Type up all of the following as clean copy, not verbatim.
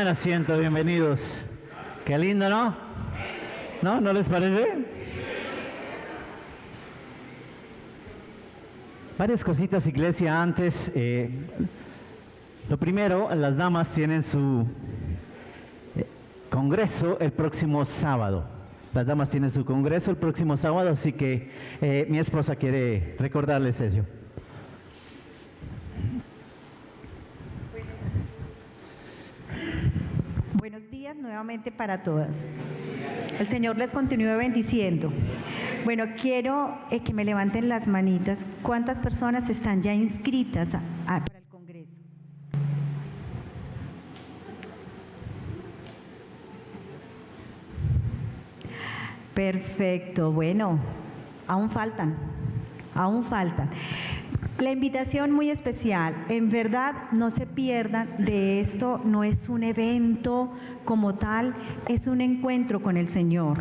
Tomen asiento, bienvenidos. Qué lindo, ¿no? ¿No? ¿No les parece? Varias cositas, iglesia, antes. Lo primero, las damas tienen su congreso el próximo sábado. Las damas tienen su congreso el próximo sábado, así que mi esposa quiere recordarles eso. Buenos días nuevamente para todas. El Señor les continúe bendiciendo. Bueno, quiero que me levanten las manitas. ¿Cuántas personas están ya inscritas para el Congreso? Perfecto, bueno, aún faltan. La invitación muy especial, en verdad no se pierdan de esto, no es un evento como tal, es un encuentro con el Señor.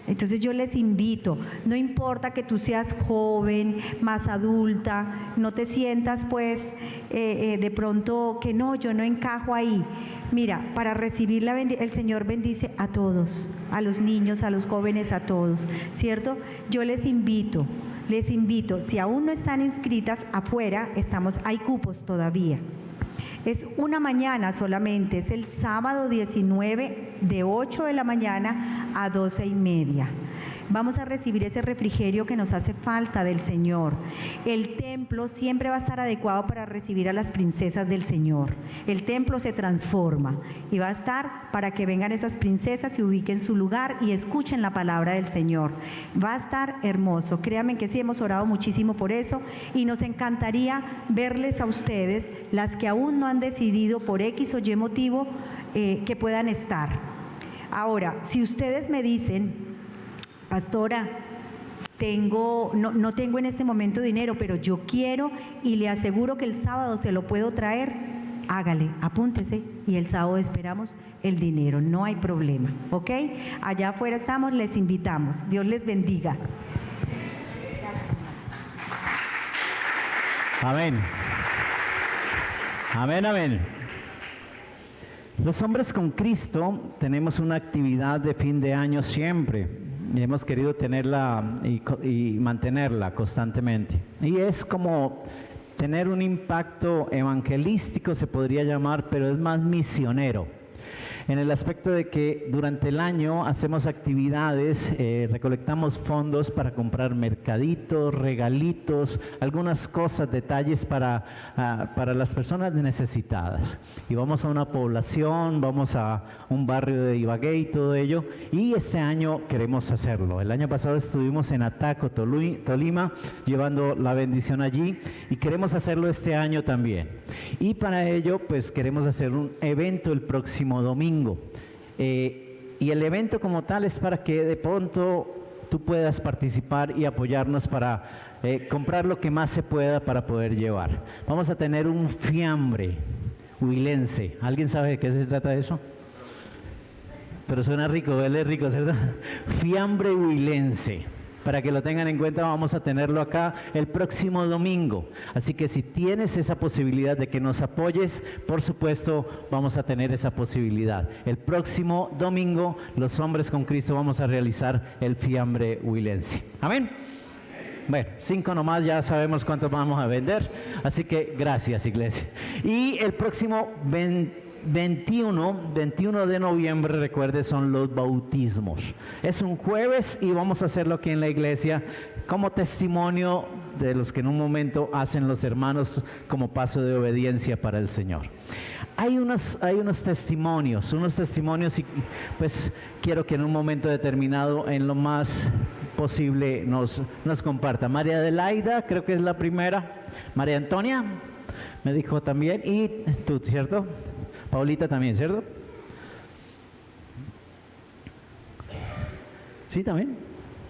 Entonces yo les invito, no importa que tú seas joven, más adulta, no te sientas pues de pronto que no, yo no encajo ahí. Mira, para recibir el Señor bendice a todos, a los niños, a los jóvenes, a todos, ¿cierto? Yo les invito, si aún no están inscritas, afuera hay cupos todavía. Es una mañana solamente, es el sábado 19 de 8 de la mañana a 12:30. Vamos a recibir ese refrigerio que nos hace falta del Señor. El templo siempre va a estar adecuado para recibir a las princesas del Señor. El templo se transforma y va a estar para que vengan esas princesas y ubiquen su lugar y escuchen la palabra del Señor. Va a estar hermoso. Créanme que sí, hemos orado muchísimo por eso y nos encantaría verles a ustedes, las que aún no han decidido por X o Y motivo, que puedan estar. Ahora, si ustedes me dicen: pastora, no tengo en este momento dinero, pero yo quiero y le aseguro que el sábado se lo puedo traer, hágale, apúntese y el sábado esperamos el dinero, no hay problema, ¿ok? Allá afuera estamos, les invitamos. Dios les bendiga. Amén. Amén, amén. Los hombres con Cristo tenemos una actividad de fin de año siempre. Y hemos querido tenerla y mantenerla constantemente. Y es como tener un impacto evangelístico, se podría llamar, pero es más misionero. En el aspecto de que durante el año hacemos actividades, recolectamos fondos para comprar mercaditos, regalitos, algunas cosas, detalles para las personas necesitadas. Y vamos a una población, vamos a un barrio de Ibagué y todo ello, y este año queremos hacerlo. El año pasado estuvimos en Ataco, Tolima, llevando la bendición allí, y queremos hacerlo este año también. Y para ello, pues queremos hacer un evento el próximo domingo. Y el evento como tal es para que de pronto tú puedas participar y apoyarnos para comprar lo que más se pueda para poder llevar. Vamos a tener un fiambre huilense. ¿Alguien sabe de qué se trata eso? Pero suena rico, huele rico, ¿cierto? Fiambre huilense. Para que lo tengan en cuenta, vamos a tenerlo acá el próximo domingo. Así que si tienes esa posibilidad de que nos apoyes, por supuesto, vamos a tener esa posibilidad. El próximo domingo, los hombres con Cristo vamos a realizar el fiambre huilense. Amén. Bueno, 5 nomás, ya sabemos cuántos vamos a vender. Así que gracias, iglesia. Y el próximo 21 de noviembre, recuerde, son los bautismos. Es un jueves y vamos a hacerlo aquí en la iglesia como testimonio de los que en un momento hacen los hermanos como paso de obediencia para el Señor. Hay unos testimonios y pues quiero que en un momento determinado, en lo más posible, nos comparta. María Adelaida, creo que es la primera. María Antonia, me dijo también, y tú, ¿cierto? Paulita también, ¿cierto? ¿Sí, también?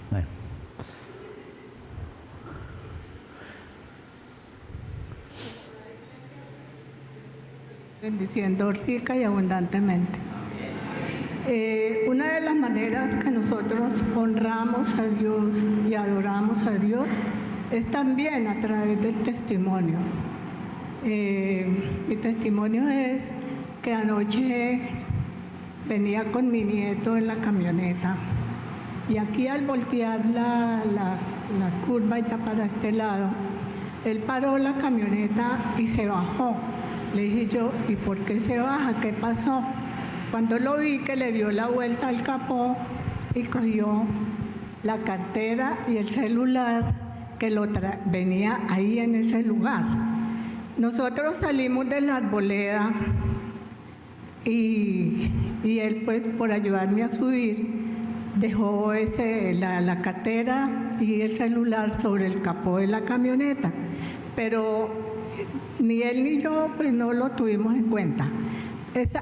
Bueno. Bendiciendo rica y abundantemente. Una de las maneras que nosotros honramos a Dios y adoramos a Dios es también a través del testimonio. Mi testimonio es que anoche venía con mi nieto en la camioneta y aquí al voltear la curva ya para este lado, él paró la camioneta y se bajó. Le dije yo, ¿y por qué se baja? ¿Qué pasó? Cuando lo vi que le dio la vuelta al capó y cogió la cartera y el celular que venía ahí en ese lugar. Nosotros salimos de la arboleda y él, pues, por ayudarme a subir, dejó la cartera y el celular sobre el capó de la camioneta. Pero ni él ni yo, pues, no lo tuvimos en cuenta.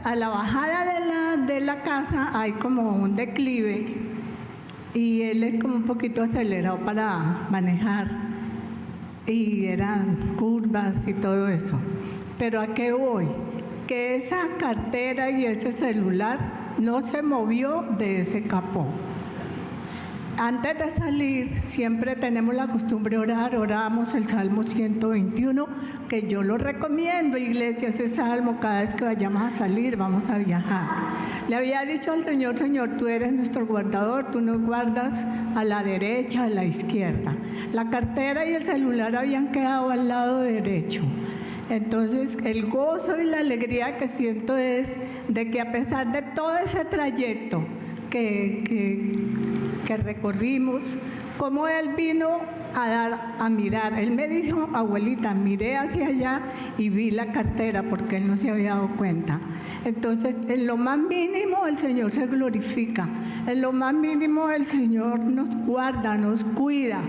A la bajada de la casa hay como un declive y él es como un poquito acelerado para manejar y eran curvas y todo eso. Pero ¿a qué voy? Que esa cartera y ese celular no se movió de ese capó. Antes de salir siempre tenemos la costumbre de orar, oramos el Salmo 121, que yo lo recomiendo, iglesia, ese salmo cada vez que vayamos a salir, vamos a viajar. Le había dicho al Señor, Señor, tú eres nuestro guardador, tú nos guardas a la derecha, a la izquierda. La cartera y el celular habían quedado al lado derecho. Entonces, el gozo y la alegría que siento es de que a pesar de todo ese trayecto que recorrimos, como él vino a mirar. Él me dijo, abuelita, miré hacia allá y vi la cartera porque él no se había dado cuenta. Entonces, en lo más mínimo el Señor se glorifica, en lo más mínimo el Señor nos guarda, nos cuida,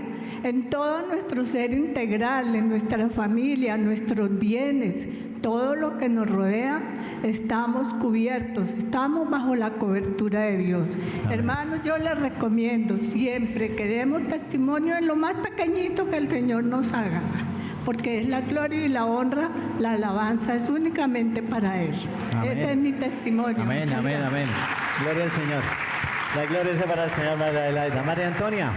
en todo nuestro ser integral, en nuestra familia, nuestros bienes, todo lo que nos rodea, estamos cubiertos, estamos bajo la cobertura de Dios. Amén. Hermanos, yo les recomiendo siempre que demos testimonio en lo más pequeñito que el Señor nos haga, porque es la gloria y la honra, la alabanza es únicamente para Él. Amén. Ese es mi testimonio. Amén, amén, amén. Gloria al Señor. La gloria es para el Señor. María Antonia.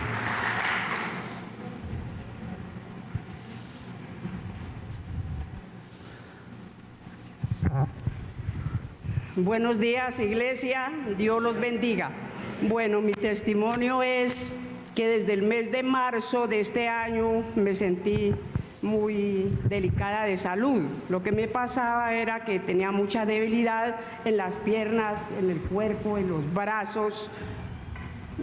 Buenos días, iglesia, Dios los bendiga. Bueno, mi testimonio es que desde el mes de marzo de este año me sentí muy delicada de salud. Lo que me pasaba era que tenía mucha debilidad en las piernas, en el cuerpo, en los brazos.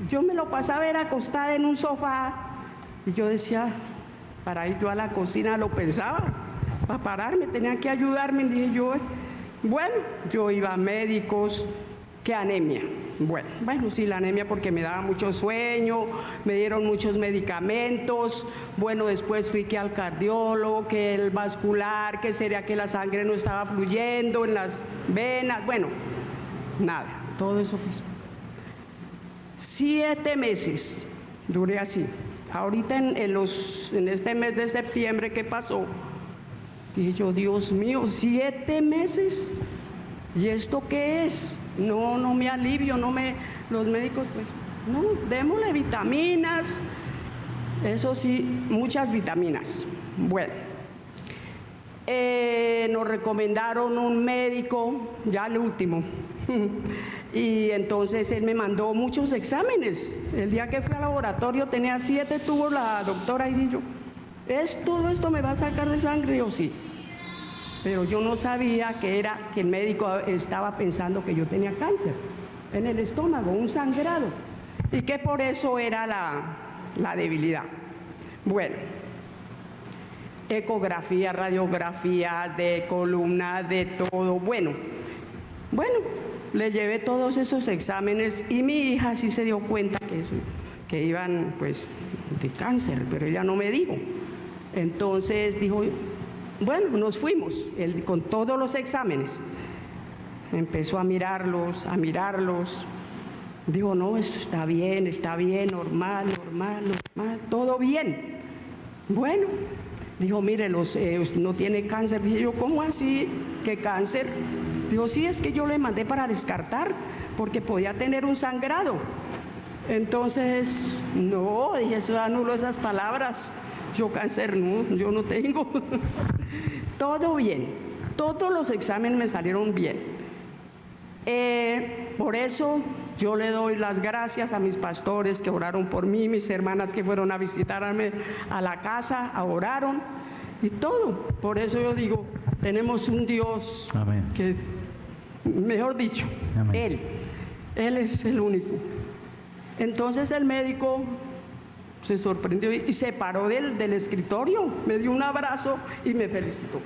Yo me lo pasaba era acostada en un sofá y yo decía, para ir yo a la cocina lo pensaba, para pararme tenía que ayudarme, dije yo. Bueno, yo iba a médicos, que anemia. Bueno, sí, la anemia porque me daba mucho sueño, me dieron muchos medicamentos. Bueno, después fui que al cardiólogo, que el vascular, que sería que la sangre no estaba fluyendo en las venas. Bueno, nada, todo eso pasó. 7 meses duré así. Ahorita en este mes de septiembre que pasó, dije yo, Dios mío, 7 meses, ¿y esto qué es? No me alivio, los médicos, pues, no, démosle vitaminas, eso sí, muchas vitaminas. Bueno, nos recomendaron un médico, ya el último, y entonces él me mandó muchos exámenes. El día que fui al laboratorio tenía 7 tubos la doctora y dijo, todo esto me va a sacar de sangre, yo sí. Pero yo no sabía que el médico estaba pensando que yo tenía cáncer en el estómago, un sangrado, y que por eso era la debilidad. Bueno, ecografía, radiografías de columna, de todo. Bueno, le llevé todos esos exámenes y mi hija sí se dio cuenta que iban pues de cáncer, pero ella no me dijo. Entonces dijo, bueno, nos fuimos con todos los exámenes. Empezó a mirarlos. Digo, no, esto está bien, normal, todo bien. Bueno, dijo, mire, no tiene cáncer. Dije yo, ¿cómo así? ¿Qué cáncer? Digo, sí, es que yo le mandé para descartar, porque podía tener un sangrado. Entonces, no, dije, eso anulo esas palabras. Yo cáncer no, yo no tengo. Todo bien, todos los exámenes me salieron bien. Por eso yo le doy las gracias a mis pastores que oraron por mí, mis hermanas que fueron a visitarme a la casa, oraron y todo. Por eso yo digo, tenemos un Dios Amén. que, mejor dicho, Amén. Él es el único. Entonces el médico se sorprendió y se paró del escritorio, me dio un abrazo y me felicitó.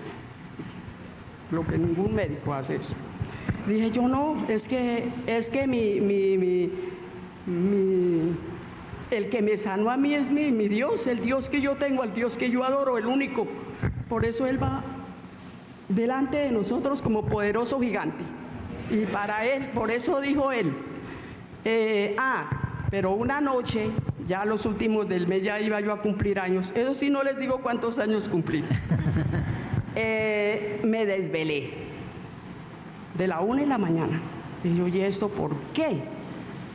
Lo que ningún médico hace eso. Dije yo, no, es que el que me sanó a mí es mi Dios, el Dios que yo tengo, el Dios que yo adoro, el único. Por eso Él va delante de nosotros como poderoso gigante. Y para Él, por eso dijo Él, pero una noche, ya los últimos del mes ya iba yo a cumplir años, eso sí no les digo cuántos años cumplí, me desvelé de la 1 de la mañana. Dije, oye, ¿esto por qué?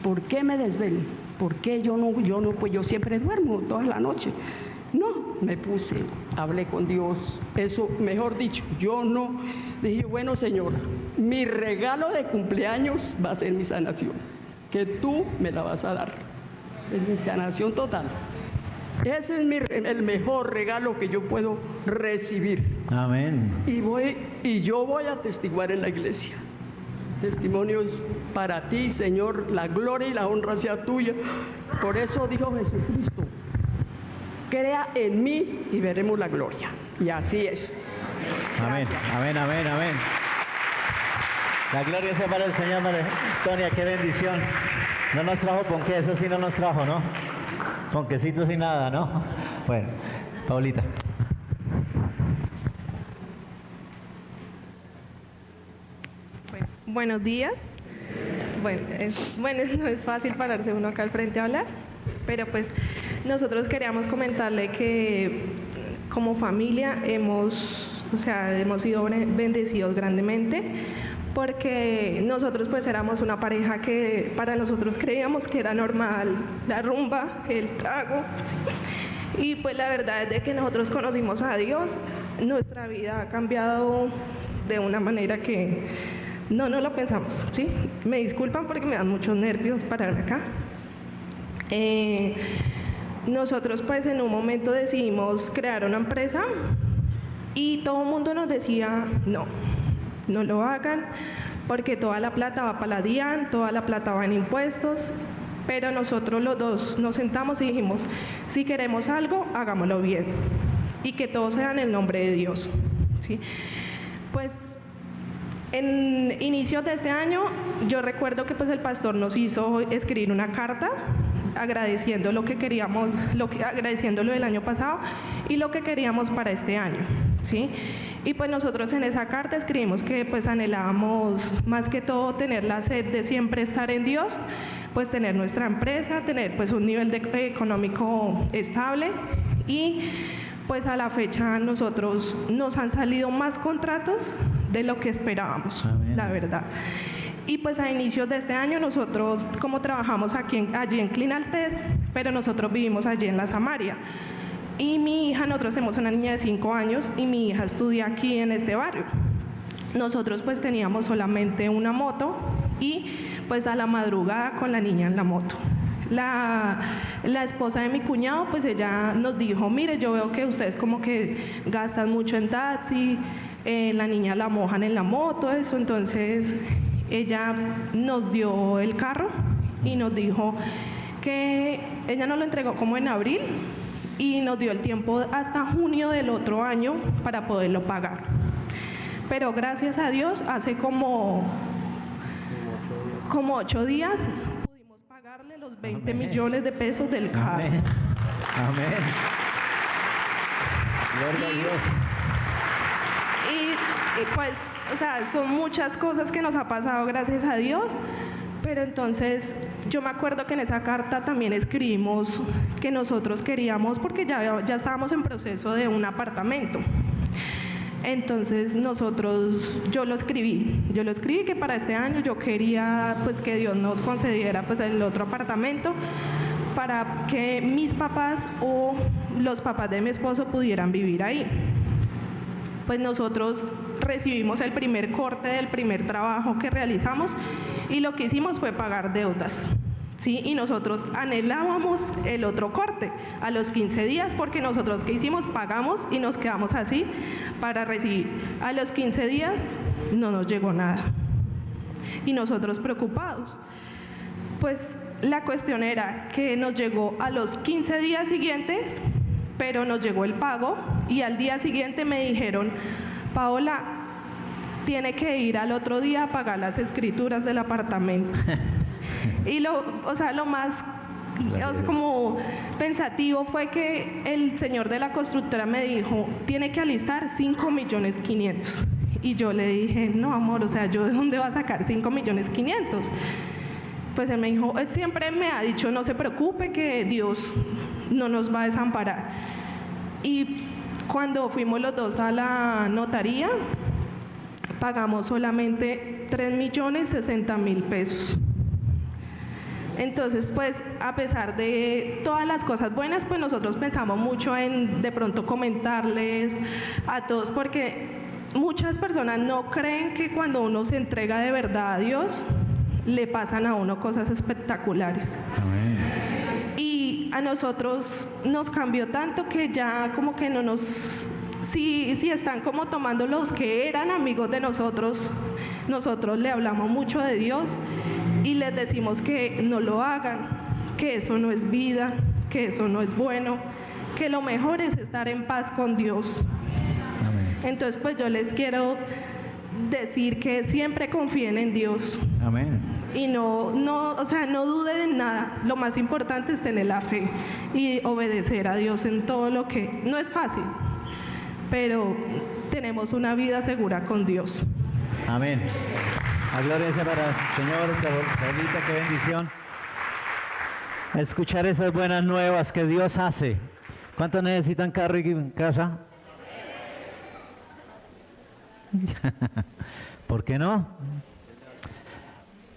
¿Por qué me desvelo? ¿Por qué yo no, pues yo siempre duermo toda la noche? No, me puse, hablé con Dios, eso, mejor dicho, yo no, dije, bueno, Señor, mi regalo de cumpleaños va a ser mi sanación, que tú me la vas a dar, es mi sanación total. Ese es el mejor regalo que yo puedo recibir. Amén. Y yo voy a atestiguar en la iglesia. Testimonios para ti, Señor, la gloria y la honra sea tuya. Por eso dijo Jesucristo, crea en mí y veremos la gloria. Y así es. Amén, Gracias. amén, amén, amén. La gloria sea para el Señor, María Antonia, qué bendición. No nos trajo ponqué, eso sí no nos trajo, ¿no? Ponquecitos y nada, ¿no? Bueno, Paulita. Bueno, buenos días. Bueno, no es fácil pararse uno acá al frente a hablar, pero pues nosotros queríamos comentarle que como familia hemos sido bendecidos grandemente, porque nosotros pues éramos una pareja que para nosotros creíamos que era normal la rumba, el trago, ¿sí? Y pues la verdad es de que nosotros conocimos a Dios, nuestra vida ha cambiado de una manera que no lo pensamos, ¿sí? Me disculpan porque me dan muchos nervios pararme acá. Nosotros pues en un momento decidimos crear una empresa y todo el mundo nos decía, no lo hagan porque toda la plata va para la DIAN, toda la plata va en impuestos, pero nosotros los dos nos sentamos y dijimos, si queremos algo, hagámoslo bien y que todo sea en el nombre de Dios, ¿sí? Pues en inicios de este año yo recuerdo que pues el pastor nos hizo escribir una carta agradeciendo lo que queríamos, agradeciendo lo del año pasado y lo que queríamos para este año, ¿sí? Y pues nosotros en esa carta escribimos que pues anhelábamos más que todo tener la sed de siempre estar en Dios, pues tener nuestra empresa, tener pues un nivel económico estable y pues a la fecha nosotros nos han salido más contratos de lo que esperábamos, Amén. La verdad. Y pues a inicios de este año nosotros, como trabajamos allí en Clinalted, pero nosotros vivimos allí en La Samaria. Y mi hija, nosotros tenemos una niña de 5 años y mi hija estudia aquí en este barrio. Nosotros pues teníamos solamente una moto y pues a la madrugada con la niña en la moto. La esposa de mi cuñado, pues ella nos dijo, mire, yo veo que ustedes como que gastan mucho en taxi, la niña la mojan en la moto, eso, entonces ella nos dio el carro y nos dijo que ella nos lo entregó como en abril y nos dio el tiempo hasta junio del otro año para poderlo pagar. Pero gracias a Dios, hace como 8 días pudimos pagarle los 20 Amén. millones de pesos del carro. Amén. Amén. Gloria a Dios. Y pues, o sea, son muchas cosas que nos ha pasado gracias a Dios, pero entonces yo me acuerdo que en esa carta también escribimos que nosotros queríamos, porque ya estábamos en proceso de un apartamento. Entonces yo lo escribí que para este año yo quería pues que Dios nos concediera pues el otro apartamento para que mis papás o los papás de mi esposo pudieran vivir ahí. Pues nosotros recibimos el primer corte del primer trabajo que realizamos y lo que hicimos fue pagar deudas. Sí, y nosotros anhelábamos el otro corte a los 15 días porque nosotros ¿qué hicimos? Pagamos y nos quedamos así para recibir. A los 15 días no nos llegó nada y nosotros preocupados. Pues la cuestión era que nos llegó a los 15 días siguientes, pero nos llegó el pago y al día siguiente me dijeron: Paola, tiene que ir al otro día a pagar las escrituras del apartamento. Y lo más como pensativo fue que el señor de la constructora me dijo: tiene que alistar 5.500.000. Y yo le dije: no, amor, o sea, ¿yo de dónde voy a sacar 5.500.000? Pues él me dijo, él siempre me ha dicho: no se preocupe, que Dios no nos va a desamparar. Y cuando fuimos los dos a la notaría, pagamos solamente 3.060.000 pesos. Entonces, pues, a pesar de todas las cosas buenas, pues nosotros pensamos mucho en de pronto comentarles a todos, porque muchas personas no creen que cuando uno se entrega de verdad a Dios, le pasan a uno cosas espectaculares. Amén. Y a nosotros nos cambió tanto que ya como que no nos... Si están como tomando los que eran amigos de nosotros, nosotros le hablamos mucho de Dios y les decimos que no lo hagan, que eso no es vida, que eso no es bueno, que lo mejor es estar en paz con Dios. Amén. Entonces, pues yo les quiero decir que siempre confíen en Dios. Amén. Y no duden en nada. Lo más importante es tener la fe y obedecer a Dios en todo lo que... No es fácil, pero tenemos una vida segura con Dios. Amén. La gloria sea para el Señor. Paulita, qué bendición escuchar esas buenas nuevas que Dios hace. ¿Cuántos necesitan carro en casa? ¿Por qué no?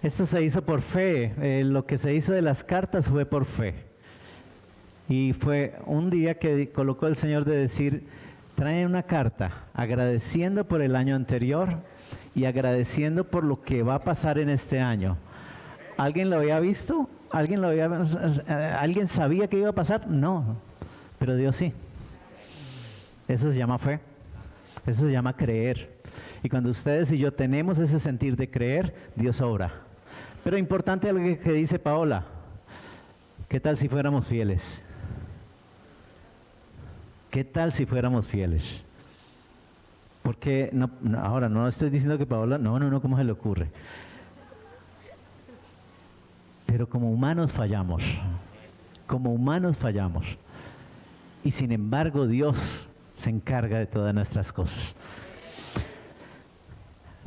Esto se hizo por fe. Lo que se hizo de las cartas fue por fe. Y fue un día que colocó el Señor de decir: traen una carta agradeciendo por el año anterior y agradeciendo por lo que va a pasar en este año. ¿Alguien lo había visto? ¿Alguien sabía que iba a pasar? No, pero Dios sí. Eso se llama fe. Eso se llama creer. Y cuando ustedes y yo tenemos ese sentir de creer, Dios obra. Pero importante algo que dice Paola: ¿qué tal si fuéramos fieles? ¿Qué tal si fuéramos fieles? Porque ahora no estoy diciendo que Paola, no, ¿cómo se le ocurre? Pero como humanos fallamos. Como humanos fallamos. Y sin embargo Dios se encarga de todas nuestras cosas.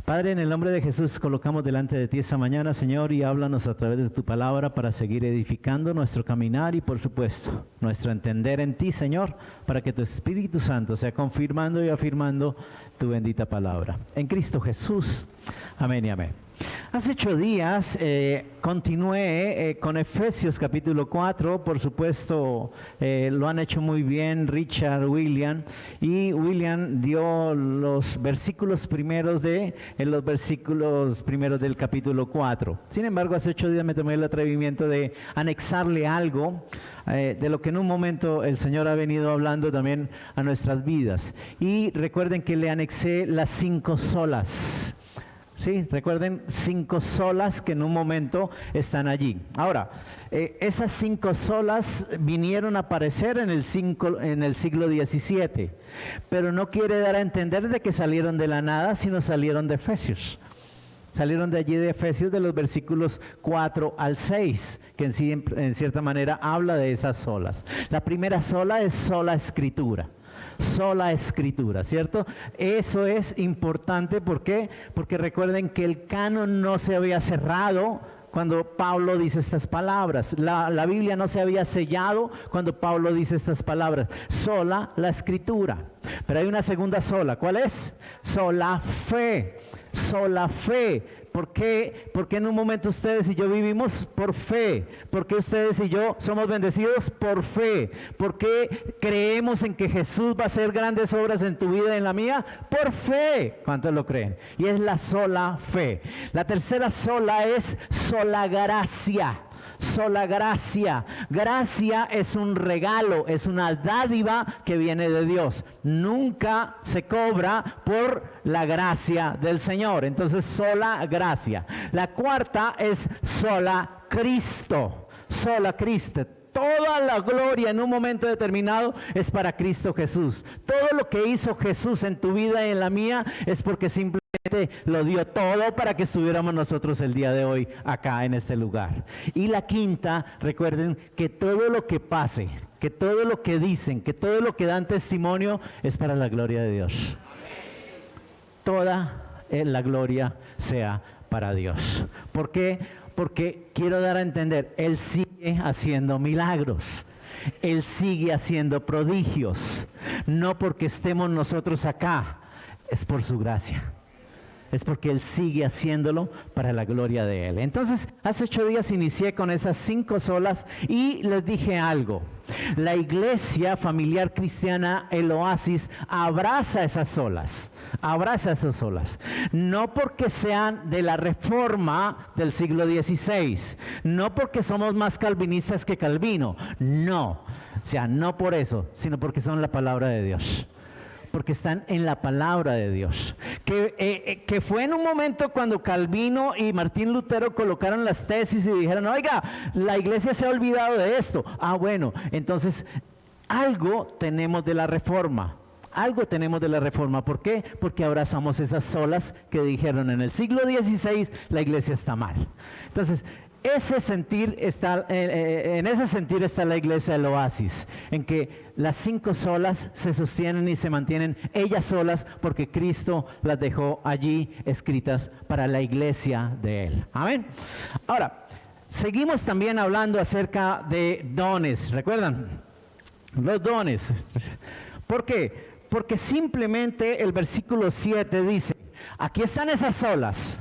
Padre, en el nombre de Jesús colocamos delante de ti esta mañana, Señor, y háblanos a través de tu palabra para seguir edificando nuestro caminar y, por supuesto, nuestro entender en ti, Señor, para que tu Espíritu Santo sea confirmando y afirmando tu bendita palabra. En Cristo Jesús. Amén y amén. Hace 8 días continué con Efesios capítulo 4, por supuesto lo han hecho muy bien Richard, William, y William dio los versículos primeros del capítulo 4. Sin embargo, hace 8 días me tomé el atrevimiento de anexarle algo de lo que en un momento el Señor ha venido hablando también a nuestras vidas. Y recuerden que le anexé las 5 solas. Sí, recuerden, 5 solas que en un momento están allí. Ahora, esas 5 solas vinieron a aparecer en el siglo XVII, pero no quiere dar a entender de que salieron de la nada, sino salieron de Efesios. Salieron de allí de Efesios, de los versículos 4 al 6, que en cierta manera habla de esas solas. La primera sola es sola escritura. Sola escritura, ¿cierto? Eso es importante, ¿por qué? Porque recuerden que el canon no se había cerrado cuando Pablo dice estas palabras. La Biblia no se había sellado cuando Pablo dice estas palabras. Sola la escritura. Pero hay una segunda sola, ¿cuál es? Sola fe. Sola fe. ¿Por qué? Porque en un momento ustedes y yo vivimos por fe. ¿Por qué ustedes y yo somos bendecidos? Por fe. ¿Por qué creemos en que Jesús va a hacer grandes obras en tu vida y en la mía? Por fe. ¿Cuántos lo creen? Y es la sola fe. La tercera sola es sola gracia. Sola gracia. Gracia es un regalo, es una dádiva que viene de Dios. Nunca se cobra por la gracia del Señor. Entonces, sola gracia. La cuarta es sola Cristo. Sola Cristo. Toda la gloria en un momento determinado es para Cristo Jesús. Todo lo que hizo Jesús en tu vida y en la mía es porque simplemente lo dio todo para que estuviéramos nosotros el día de hoy acá en este lugar. Y la quinta, recuerden que todo lo que pase, que todo lo que dicen, que todo lo que dan testimonio es para la gloria de Dios. Toda la gloria sea para Dios. ¿Por qué? Porque quiero dar a entender, Él sigue haciendo milagros. Él sigue haciendo prodigios. No porque estemos nosotros acá, es por su gracia. Es porque Él sigue haciéndolo para la gloria de Él. Entonces, hace 8 días inicié con esas 5 solas y les dije algo. La iglesia familiar cristiana, el Oasis, abraza esas solas. Abraza esas solas. No porque sean de la reforma del siglo XVI. No porque somos más calvinistas que Calvino. No. O sea, no por eso, sino porque son la palabra de Dios. Porque están en la palabra de Dios. Que fue en un momento cuando Calvino y Martín Lutero colocaron las tesis y dijeron, oiga, la iglesia se ha olvidado de esto. Ah, bueno, entonces algo tenemos de la reforma. Algo tenemos de la reforma. ¿Por qué? Porque abrazamos esas solas que dijeron en el siglo XVI la iglesia está mal. Entonces, en ese sentir está la iglesia del Oasis, en que las 5 solas se sostienen y se mantienen ellas solas porque Cristo las dejó allí escritas para la iglesia de Él. Amén. Ahora, seguimos también hablando acerca de dones. ¿Recuerdan? Los dones. ¿Por qué? Porque simplemente el versículo 7 dice, aquí están esas solas.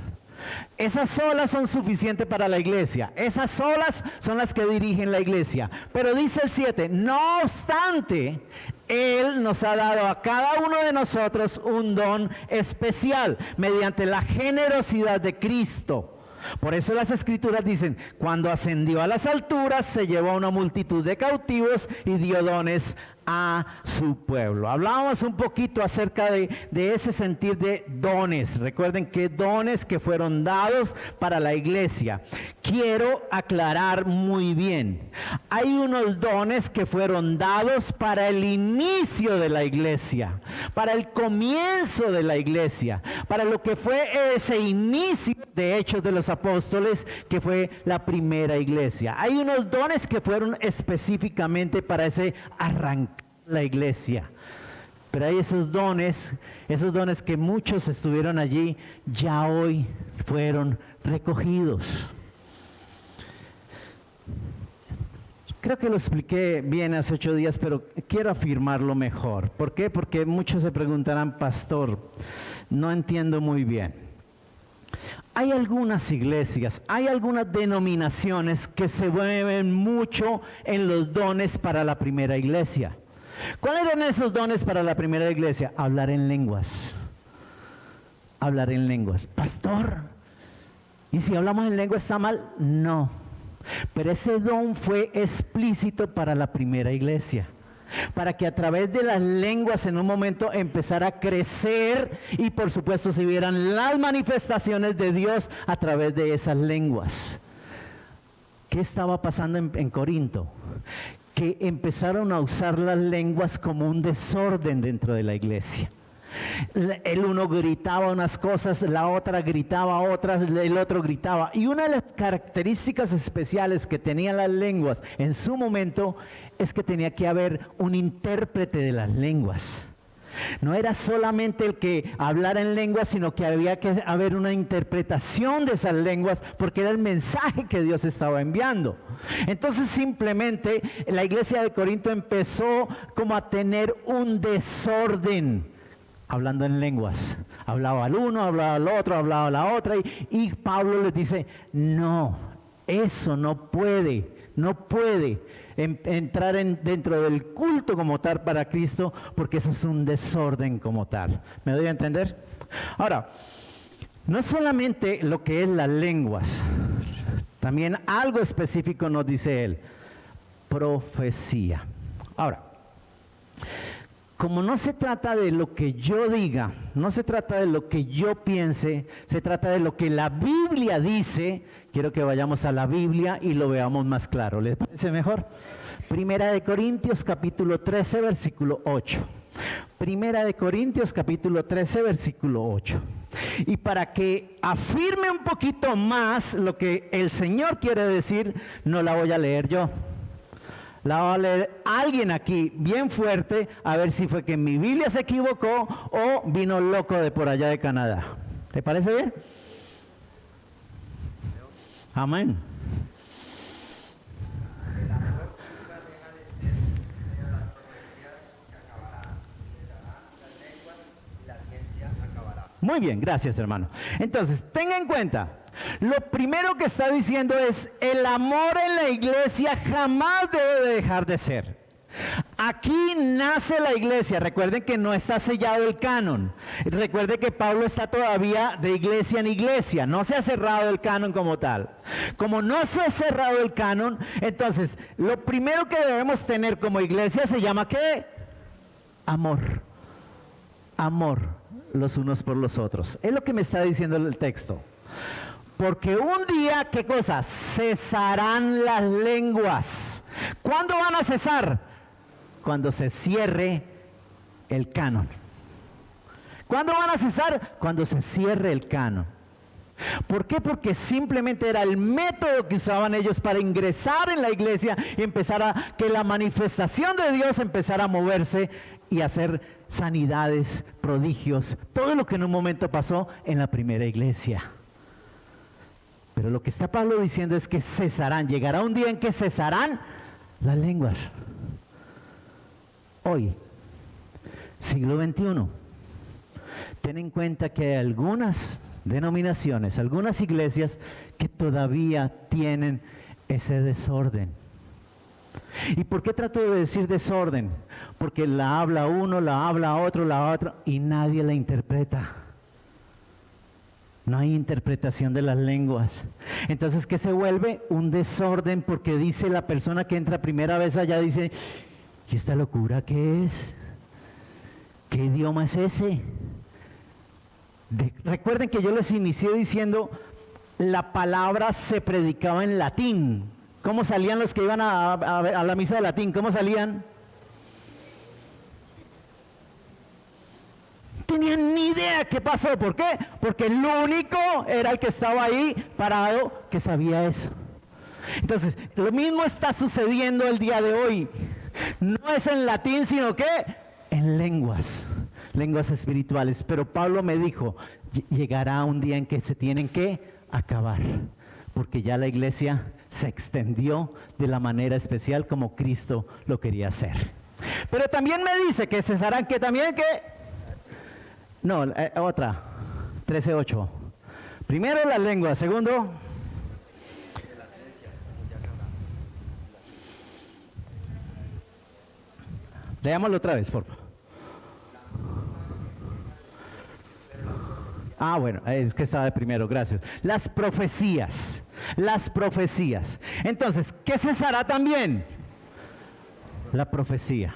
Esas solas son suficientes para la iglesia. Esas solas son las que dirigen la iglesia. Pero dice el 7, no obstante, Él nos ha dado a cada uno de nosotros un don especial mediante la generosidad de Cristo. Por eso las escrituras dicen, cuando ascendió a las alturas, se llevó a una multitud de cautivos y dio dones a su pueblo. Hablábamos un poquito acerca de ese sentir de dones. Recuerden que dones que fueron dados para la iglesia. Quiero aclarar muy bien. Hay unos dones que fueron dados para el inicio de la iglesia, para el comienzo de la iglesia, para lo que fue ese inicio de Hechos de los Apóstoles, que fue la primera iglesia. Hay unos dones que fueron específicamente para ese arranque la iglesia, pero hay esos dones que muchos estuvieron allí, ya hoy fueron recogidos. Creo que lo expliqué bien hace 8 días, pero quiero afirmarlo mejor. ¿Por qué? Porque muchos se preguntarán, pastor, no entiendo muy bien. Hay algunas iglesias, hay algunas denominaciones que se mueven mucho en los dones para la primera iglesia. ¿Cuáles eran esos dones para la primera iglesia? Hablar en lenguas. Hablar en lenguas. Pastor, ¿y si hablamos en lengua está mal? No. Pero ese don fue explícito para la primera iglesia. Para que a través de las lenguas en un momento empezara a crecer y por supuesto se vieran las manifestaciones de Dios a través de esas lenguas. ¿Qué estaba pasando en Corinto? Que empezaron a usar las lenguas como un desorden dentro de la iglesia. El uno gritaba unas cosas, la otra gritaba otras, el otro gritaba. Y una de las características especiales que tenían las lenguas en su momento es que tenía que haber un intérprete de las lenguas. No era solamente el que hablara en lenguas, sino que había que haber una interpretación de esas lenguas, porque era el mensaje que Dios estaba enviando. Entonces simplemente la iglesia de Corinto empezó como a tener un desorden. hablando en lenguas. Hablaba al uno, hablaba al otro, hablaba a la otra, y Pablo les dice, no, eso no puede entrar dentro del culto como tal para Cristo, porque eso es un desorden como tal. ¿Me doy a entender? Ahora, no solamente lo que es las lenguas, también algo específico nos dice él, profecía. Ahora, como no se trata de lo que yo diga, no se trata de lo que yo piense, se trata de lo que la Biblia dice. Quiero que vayamos a la Biblia y lo veamos más claro. ¿Les parece mejor? Primera de Corintios capítulo 13 versículo 8. Primera de Corintios capítulo 13 versículo 8. Y para que afirme un poquito más lo que el Señor quiere decir, no la voy a leer yo. La va a leer alguien aquí bien fuerte, a ver si fue que mi Biblia se equivocó o vino loco de por allá de Canadá. ¿Te parece bien? Amén. Muy bien, gracias hermano. Entonces, tenga en cuenta, lo primero que está diciendo es, el amor en la iglesia jamás debe de dejar de ser. Aquí nace la iglesia. Recuerden que no está sellado el canon. Recuerden que Pablo está todavía de iglesia en iglesia. No se ha cerrado el canon como tal. Como no se ha cerrado el canon, entonces lo primero que debemos tener como iglesia se llama ¿qué? Amor. Amor los unos por los otros. Es lo que me está diciendo el texto. Porque un día, ¿qué cosa? Cesarán las lenguas. ¿Cuándo van a cesar? Cuando se cierre el canon. ¿Cuándo van a cesar? Cuando se cierre el canon. ¿Por qué? Porque simplemente era el método que usaban ellos para ingresar en la iglesia y empezar a que la manifestación de Dios empezara a moverse y hacer sanidades, prodigios, todo lo que en un momento pasó en la primera iglesia. Pero lo que está Pablo diciendo es que cesarán, llegará un día en que cesarán las lenguas. Hoy, siglo XXI, ten en cuenta que hay algunas denominaciones, algunas iglesias que todavía tienen ese desorden. ¿Y por qué trato de decir desorden? Porque la habla uno, la habla otro, y nadie la interpreta. No hay interpretación de las lenguas. Entonces, ¿qué se vuelve? Un desorden, porque dice la persona que entra primera vez allá, dice, ¿y esta locura qué es? ¿Qué idioma es ese? Recuerden que yo les inicié diciendo, la palabra se predicaba en latín. ¿Cómo salían los que iban a la misa de latín? ¿Cómo salían? Tenían ni idea qué pasó. ¿Por qué? Porque el único era el que estaba ahí parado que sabía eso. Entonces, lo mismo está sucediendo el día de hoy. No es en latín, sino que en lenguas espirituales. Pero Pablo me dijo, llegará un día en que se tienen que acabar, porque ya la iglesia se extendió de la manera especial como Cristo lo quería hacer. Pero también me dice que cesarán, que también que... No, otra, 13:8. Primero la lengua, segundo... Leámoslo otra vez, por favor. Ah, bueno, es que estaba de primero, gracias. Las profecías. Entonces, ¿qué cesará también? La profecía.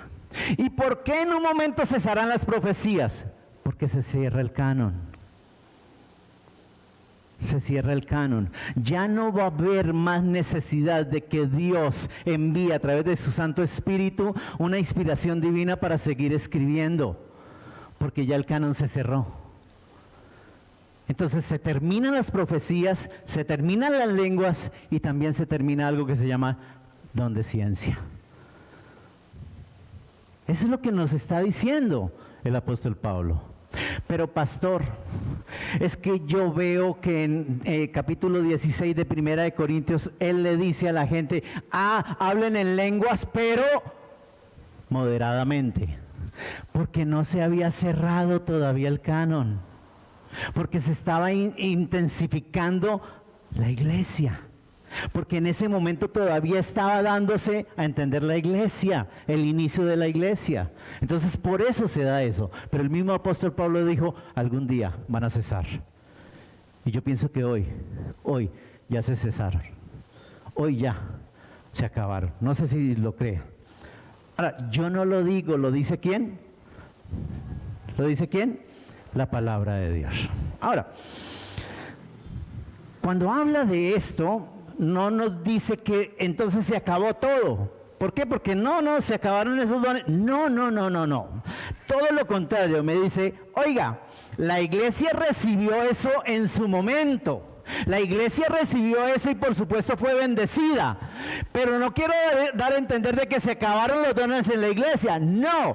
¿Y por qué en un momento cesarán las profecías? Porque se cierra el canon. Se cierra el canon. Ya no va a haber más necesidad de que Dios envíe a través de su Santo Espíritu una inspiración divina para seguir escribiendo, porque ya el canon se cerró. Entonces se terminan las profecías, se terminan las lenguas y también se termina algo que se llama don de ciencia. Eso es lo que nos está diciendo el apóstol Pablo. Pero pastor, es que yo veo que en capítulo 16 de Primera de Corintios, él le dice a la gente, hablen en lenguas, pero moderadamente. Porque no se había cerrado todavía el canon. Porque se estaba intensificando la iglesia. Porque en ese momento todavía estaba dándose a entender la iglesia, el inicio de la iglesia. Entonces por eso se da eso. Pero el mismo apóstol Pablo dijo, algún día van a cesar. Y yo pienso que hoy ya se cesaron. Hoy ya se acabaron. No sé si lo cree. Ahora, yo no lo digo, ¿lo dice quién? ¿Lo dice quién? La palabra de Dios. Ahora, cuando habla de esto, no nos dice que entonces se acabó todo. ¿Por qué? Porque no, se acabaron esos dones. No. Todo lo contrario, me dice, oiga, la iglesia recibió eso en su momento. La iglesia recibió eso y por supuesto fue bendecida. Pero no quiero dar a entender de que se acabaron los dones en la iglesia. No,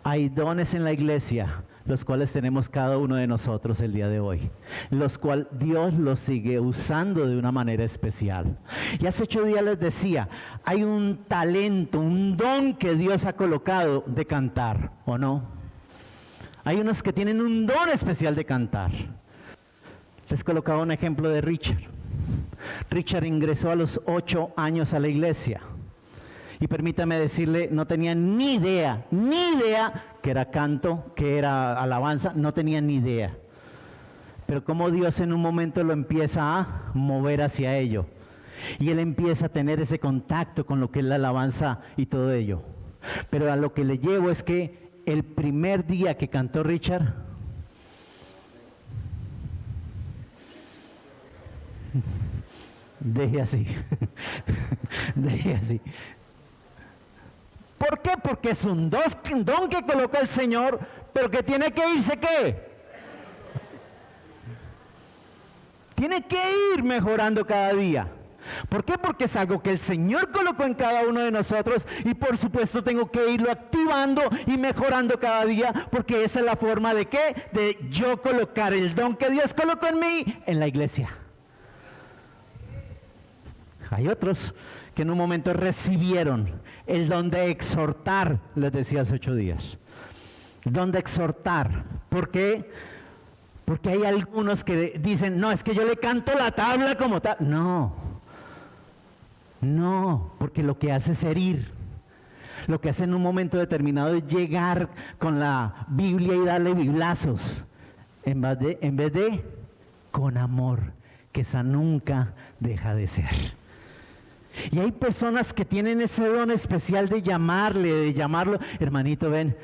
hay dones en la iglesia, los cuales tenemos cada uno de nosotros el día de hoy, los cuales Dios los sigue usando de una manera especial. Y hace 8 días les decía, hay un talento, un don que Dios ha colocado de cantar, ¿o no? Hay unos que tienen un don especial de cantar. Les colocaba un ejemplo de Richard. Richard ingresó a los 8 años a la iglesia. Y permítame decirle, no tenía ni idea que era canto, que era alabanza, no tenía ni idea. Pero como Dios en un momento lo empieza a mover hacia ello. Y él empieza a tener ese contacto con lo que es la alabanza y todo ello. Pero a lo que le llevo es que el primer día que cantó Richard, deje así. ¿Por qué? Porque es un don que coloca el Señor, pero que tiene que irse, ¿qué? Tiene que ir mejorando cada día. ¿Por qué? Porque es algo que el Señor colocó en cada uno de nosotros y por supuesto tengo que irlo activando y mejorando cada día, porque esa es la forma de ¿qué? De yo colocar el don que Dios colocó en mí en la iglesia. Hay otros que en un momento recibieron el don de exhortar, les decía hace 8 días. El don de exhortar. ¿Por qué? Porque hay algunos que dicen, no, es que yo le canto la tabla como tal. No, porque lo que hace es herir. Lo que hace en un momento determinado es llegar con la Biblia y darle biblazos. En vez de con amor, que esa nunca deja de ser. Y hay personas que tienen ese don especial de llamarlo, hermanito, ven,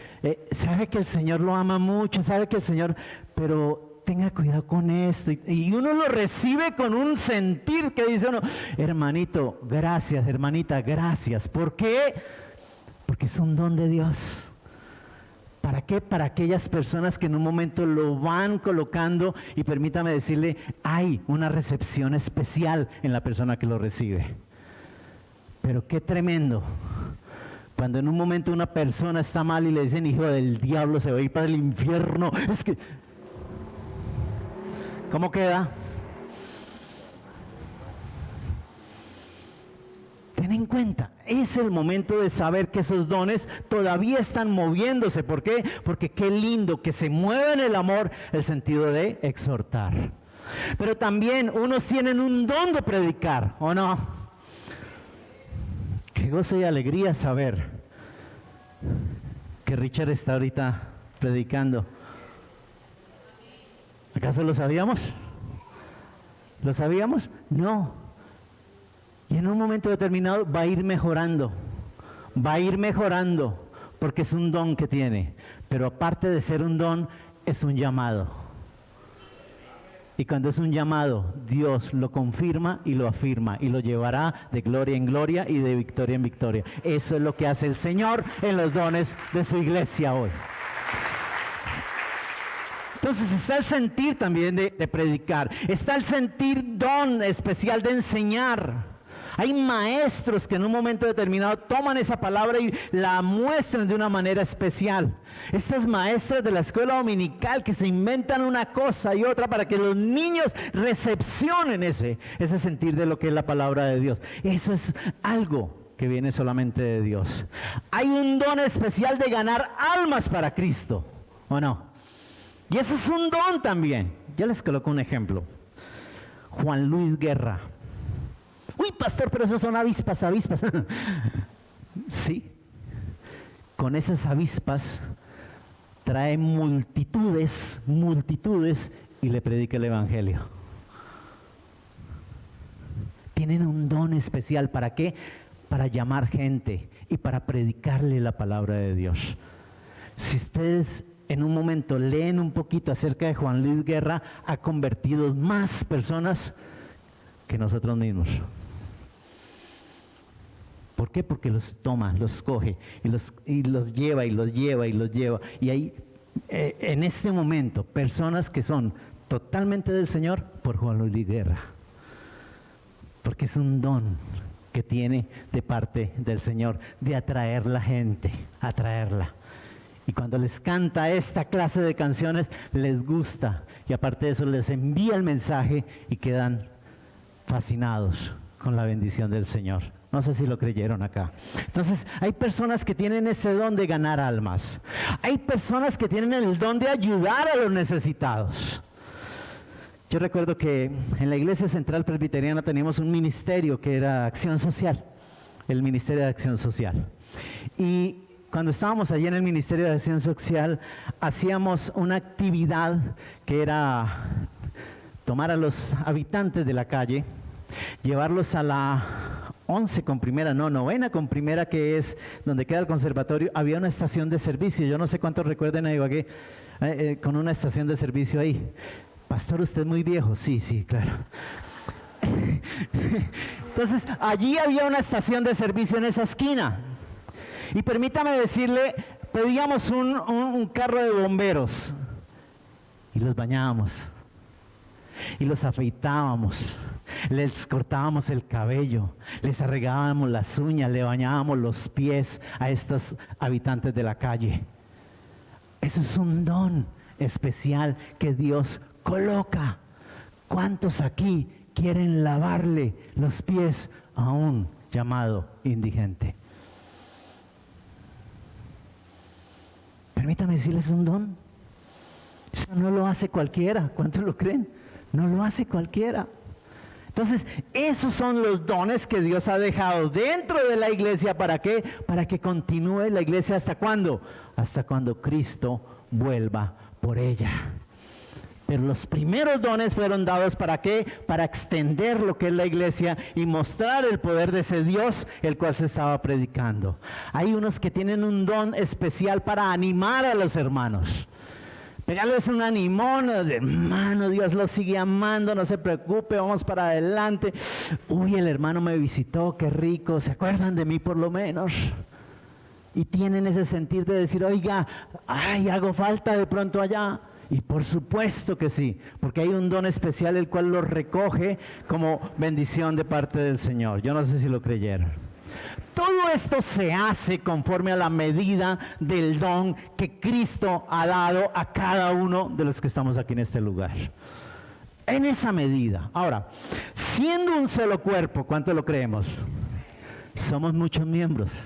sabe que el Señor lo ama mucho, sabe que el Señor, pero tenga cuidado con esto. Y uno lo recibe con un sentir que dice uno, hermanito, gracias, hermanita, gracias. ¿Por qué? Porque es un don de Dios. ¿Para qué? Para aquellas personas que en un momento lo van colocando y permítame decirle, hay una recepción especial en la persona que lo recibe. Pero qué tremendo, cuando en un momento una persona está mal y le dicen, hijo del diablo, se va a ir para el infierno. Es que, ¿cómo queda? Ten en cuenta, es el momento de saber que esos dones todavía están moviéndose. ¿Por qué? Porque qué lindo que se mueva en el amor el sentido de exhortar. Pero también unos tienen un don de predicar, ¿o no? Qué gozo y alegría saber que Richard está ahorita predicando. ¿Acaso lo sabíamos? ¿Lo sabíamos? No. Y en un momento determinado va a ir mejorando, porque es un don que tiene. Pero aparte de ser un don, es un llamado. Y cuando es un llamado, Dios lo confirma y lo afirma y lo llevará de gloria en gloria y de victoria en victoria. Eso es lo que hace el Señor en los dones de su iglesia hoy. Entonces está el sentir también de predicar, está el sentir don especial de enseñar. Hay maestros que en un momento determinado toman esa palabra y la muestran de una manera especial. Estas maestras de la escuela dominical que se inventan una cosa y otra para que los niños recepcionen ese sentir de lo que es la palabra de Dios. Eso es algo que viene solamente de Dios. Hay un don especial de ganar almas para Cristo, ¿o no? Y ese es un don también. Yo les coloco un ejemplo. Juan Luis Guerra. Uy, pastor, pero esos son avispas. Sí, con esas avispas trae multitudes y le predica el evangelio. Tienen un don especial. ¿Para qué? Para llamar gente y para predicarle la palabra de Dios. Si ustedes en un momento leen un poquito acerca de Juan Luis Guerra, ha convertido más personas que nosotros mismos. ¿Por qué? Porque los toma, los coge y los lleva. Y hay en este momento personas que son totalmente del Señor por Juan Luis Guerra. Porque es un don que tiene de parte del Señor de atraer la gente, atraerla. Y cuando les canta esta clase de canciones, les gusta. Y aparte de eso, les envía el mensaje y quedan fascinados con la bendición del Señor. No sé si lo creyeron acá. Entonces, hay personas que tienen ese don de ganar almas. Hay personas que tienen el don de ayudar a los necesitados. Yo recuerdo que en la Iglesia Central Presbiteriana teníamos un ministerio que era Acción Social, el Ministerio de Acción Social. Y cuando estábamos allí en el Ministerio de Acción Social, hacíamos una actividad que era tomar a los habitantes de la calle, llevarlos a la 11 con primera, no, 9 con primera, que es donde queda el conservatorio. Había una estación de servicio, yo no sé cuántos recuerden a Ibagué con una estación de servicio ahí. Pastor, ¿usted es muy viejo? Sí, claro. Entonces, allí había una estación de servicio en esa esquina. Y permítame decirle, pedíamos un carro de bomberos y los bañábamos y los afeitábamos, les cortábamos el cabello, les arreglábamos las uñas, le bañábamos los pies a estos habitantes de la calle. Eso es un don especial que Dios coloca. ¿Cuántos aquí quieren lavarle los pies a un llamado indigente? Permítame decirles, un don. Eso no lo hace cualquiera. ¿Cuántos lo creen? No lo hace cualquiera. Entonces, esos son los dones que Dios ha dejado dentro de la iglesia. ¿Para qué? Para que continúe la iglesia. ¿Hasta cuándo? Hasta cuando Cristo vuelva por ella. Pero los primeros dones fueron dados ¿para qué? Para extender lo que es la iglesia y mostrar el poder de ese Dios el cual se estaba predicando. Hay unos que tienen un don especial para animar a los hermanos. Pegarles un animón, hermano, Dios los sigue amando, no se preocupe, vamos para adelante. Uy, el hermano me visitó, qué rico, ¿se acuerdan de mí por lo menos? Y tienen ese sentir de decir, oiga, ay, hago falta de pronto allá. Y por supuesto que sí, porque hay un don especial el cual los recoge como bendición de parte del Señor. Yo no sé si lo creyeron. Todo esto se hace conforme a la medida del don que Cristo ha dado a cada uno de los que estamos aquí en este lugar. En esa medida. Ahora, siendo un solo cuerpo, ¿cuánto lo creemos? Somos muchos miembros.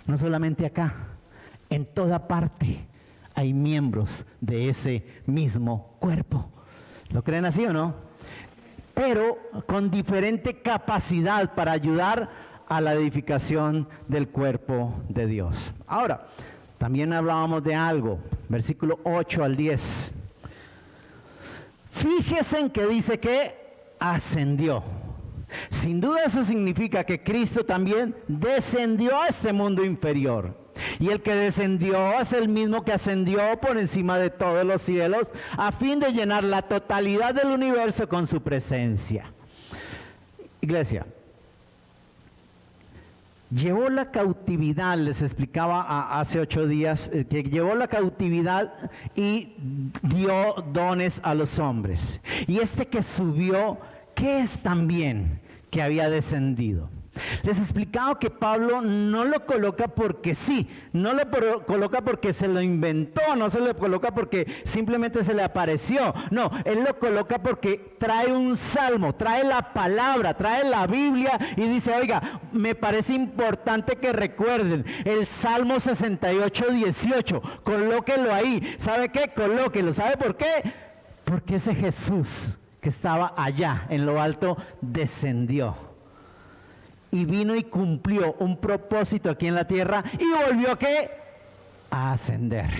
No solamente acá, en toda parte hay miembros de ese mismo cuerpo. ¿Lo creen así o no? Pero con diferente capacidad para ayudar a la edificación del cuerpo de Dios. Ahora, también hablábamos de algo, versículo 8 al 10. Fíjense en que dice que ascendió. Sin duda eso significa que Cristo también descendió a este mundo inferior. Y el que descendió es el mismo que ascendió por encima de todos los cielos a fin de llenar la totalidad del universo con su presencia. Iglesia, llevó la cautividad, les explicaba hace 8 días, que llevó la cautividad y dio dones a los hombres. Y este que subió, ¿qué es también que había descendido? Les he explicado que Pablo no lo coloca porque sí, no lo coloca porque se lo inventó, no se lo coloca porque simplemente se le apareció. No, él lo coloca porque trae un salmo, trae la palabra, trae la Biblia y dice, oiga, me parece importante que recuerden el Salmo 68, 18, colóquenlo ahí. ¿Sabe qué? Colóquenlo. ¿Sabe por qué? Porque ese Jesús que estaba allá en lo alto descendió y vino y cumplió un propósito aquí en la tierra y volvió ¿qué? A ascender.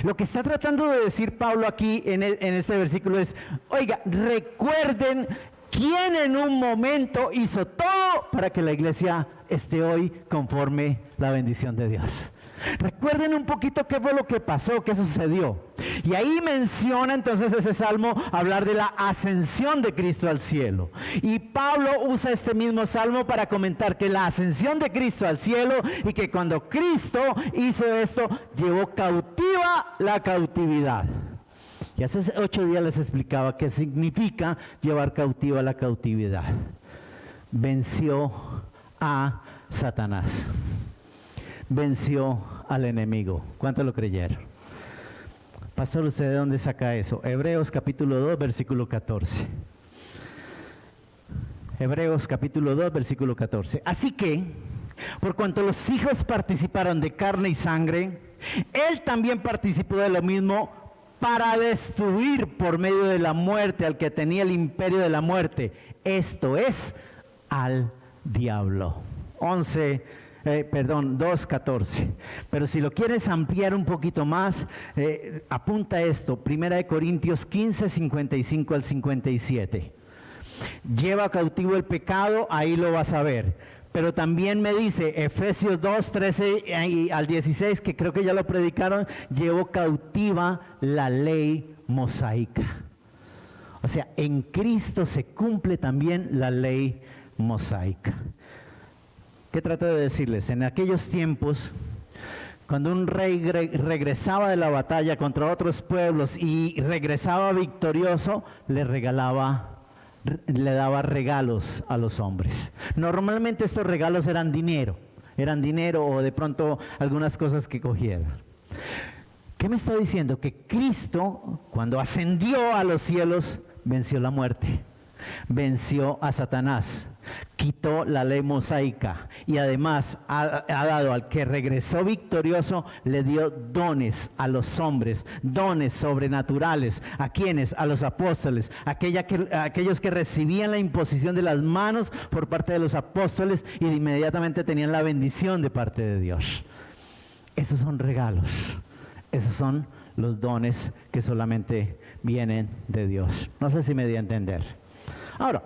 Lo que está tratando de decir Pablo aquí en este versículo es, oiga, recuerden quién en un momento hizo todo para que la iglesia esté hoy conforme la bendición de Dios. Recuerden un poquito qué fue lo que pasó, qué sucedió. Y ahí menciona entonces ese salmo hablar de la ascensión de Cristo al cielo. Y Pablo usa este mismo salmo para comentar que la ascensión de Cristo al cielo y que cuando Cristo hizo esto, llevó cautiva la cautividad. Y hace 8 días les explicaba qué significa llevar cautiva la cautividad. Venció a Satanás. Venció al enemigo. ¿Cuántos lo creyeron? Pastor, ¿usted de dónde saca eso? Hebreos capítulo 2, versículo 14. Hebreos capítulo 2, versículo 14. Así que, por cuanto los hijos participaron de carne y sangre, él también participó de lo mismo para destruir por medio de la muerte al que tenía el imperio de la muerte. Esto es, al diablo. 2:14. Pero si lo quieres ampliar un poquito más, apunta esto, 1 Corintios 15, 55 al 57. Lleva cautivo el pecado, ahí lo vas a ver. Pero también me dice Efesios 2, 13 al 16, que creo que ya lo predicaron, llevó cautiva la ley mosaica. O sea, en Cristo se cumple también la ley mosaica. ¿Qué trato de decirles? En aquellos tiempos, cuando un rey regresaba de la batalla contra otros pueblos y regresaba victorioso, le daba regalos a los hombres. Normalmente estos regalos eran dinero o de pronto algunas cosas que cogieran. ¿Qué me está diciendo? Que Cristo, cuando ascendió a los cielos, venció la muerte, venció a Satanás, quitó la ley mosaica y además ha dado al que regresó victorioso, le dio dones a los hombres, dones sobrenaturales. ¿A quiénes? A los apóstoles, aquellos que recibían la imposición de las manos por parte de los apóstoles y inmediatamente tenían la bendición de parte de Dios. Esos son regalos, esos son los dones que solamente vienen de Dios. No sé si me di a entender. Ahora,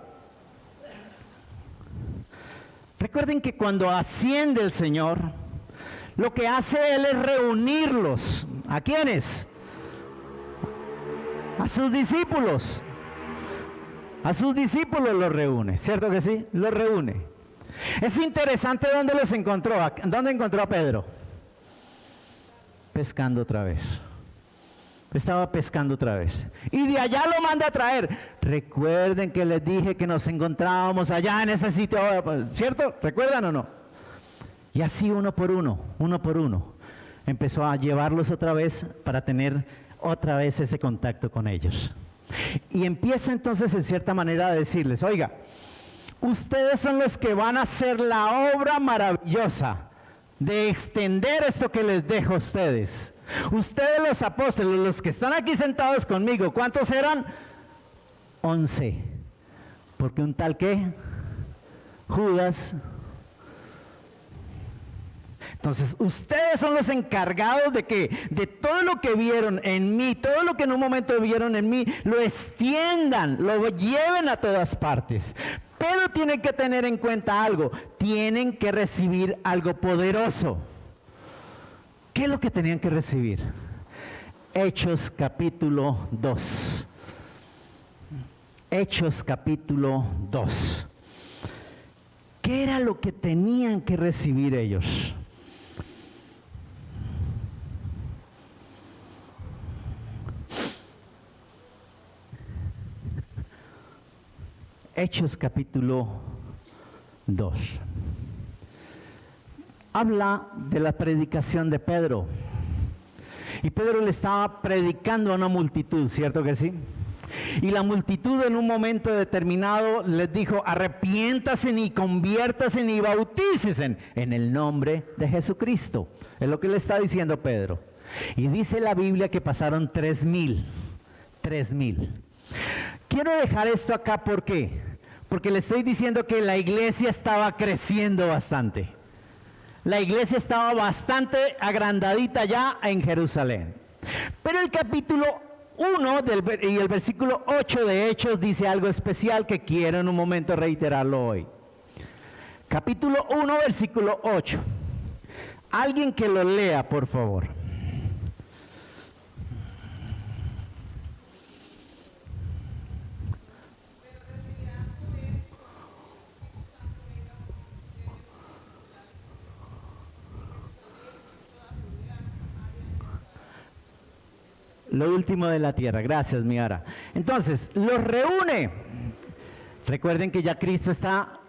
recuerden que cuando asciende el Señor, lo que hace Él es reunirlos. ¿A quiénes? A sus discípulos. A sus discípulos los reúne, ¿cierto que sí? Los reúne. Es interesante dónde los encontró. ¿Dónde encontró a Pedro? Pescando otra vez. Estaba pescando otra vez. Y de allá lo manda a traer. Recuerden que les dije que nos encontrábamos allá en ese sitio, ¿cierto? ¿Recuerdan o no? Y así uno por uno, empezó a llevarlos otra vez para tener otra vez ese contacto con ellos. Y empieza entonces en cierta manera a decirles, oiga, ustedes son los que van a hacer la obra maravillosa de extender esto que les dejo a ustedes. Ustedes los apóstoles, los que están aquí sentados conmigo, ¿cuántos eran? 11. Porque un tal que Judas. Entonces, ustedes son los encargados de que de todo lo que vieron en mí, todo lo que en un momento vieron en mí, lo extiendan, lo lleven a todas partes. Pero tienen que tener en cuenta algo, tienen que recibir algo poderoso. ¿Qué es lo que tenían que recibir? Hechos capítulo 2. Hechos capítulo 2. ¿Qué era lo que tenían que recibir ellos? Hechos capítulo 2. Habla de la predicación de Pedro. Y Pedro le estaba predicando a una multitud, ¿cierto que sí? Y la multitud en un momento determinado les dijo: arrepiéntase y conviértase y bautícese en el nombre de Jesucristo. Es lo que le está diciendo Pedro. Y dice la Biblia que pasaron 3,000. Quiero dejar esto acá, ¿por qué? Porque le estoy diciendo que la iglesia estaba creciendo bastante. La iglesia estaba bastante agrandadita ya en Jerusalén. Pero el capítulo 1 y el versículo 8 de Hechos dice algo especial que quiero en un momento reiterarlo hoy. Capítulo 1, versículo 8. Alguien que lo lea, por favor. Lo último de la tierra. Gracias, Miara. Entonces, los reúne. Recuerden que ya Cristo está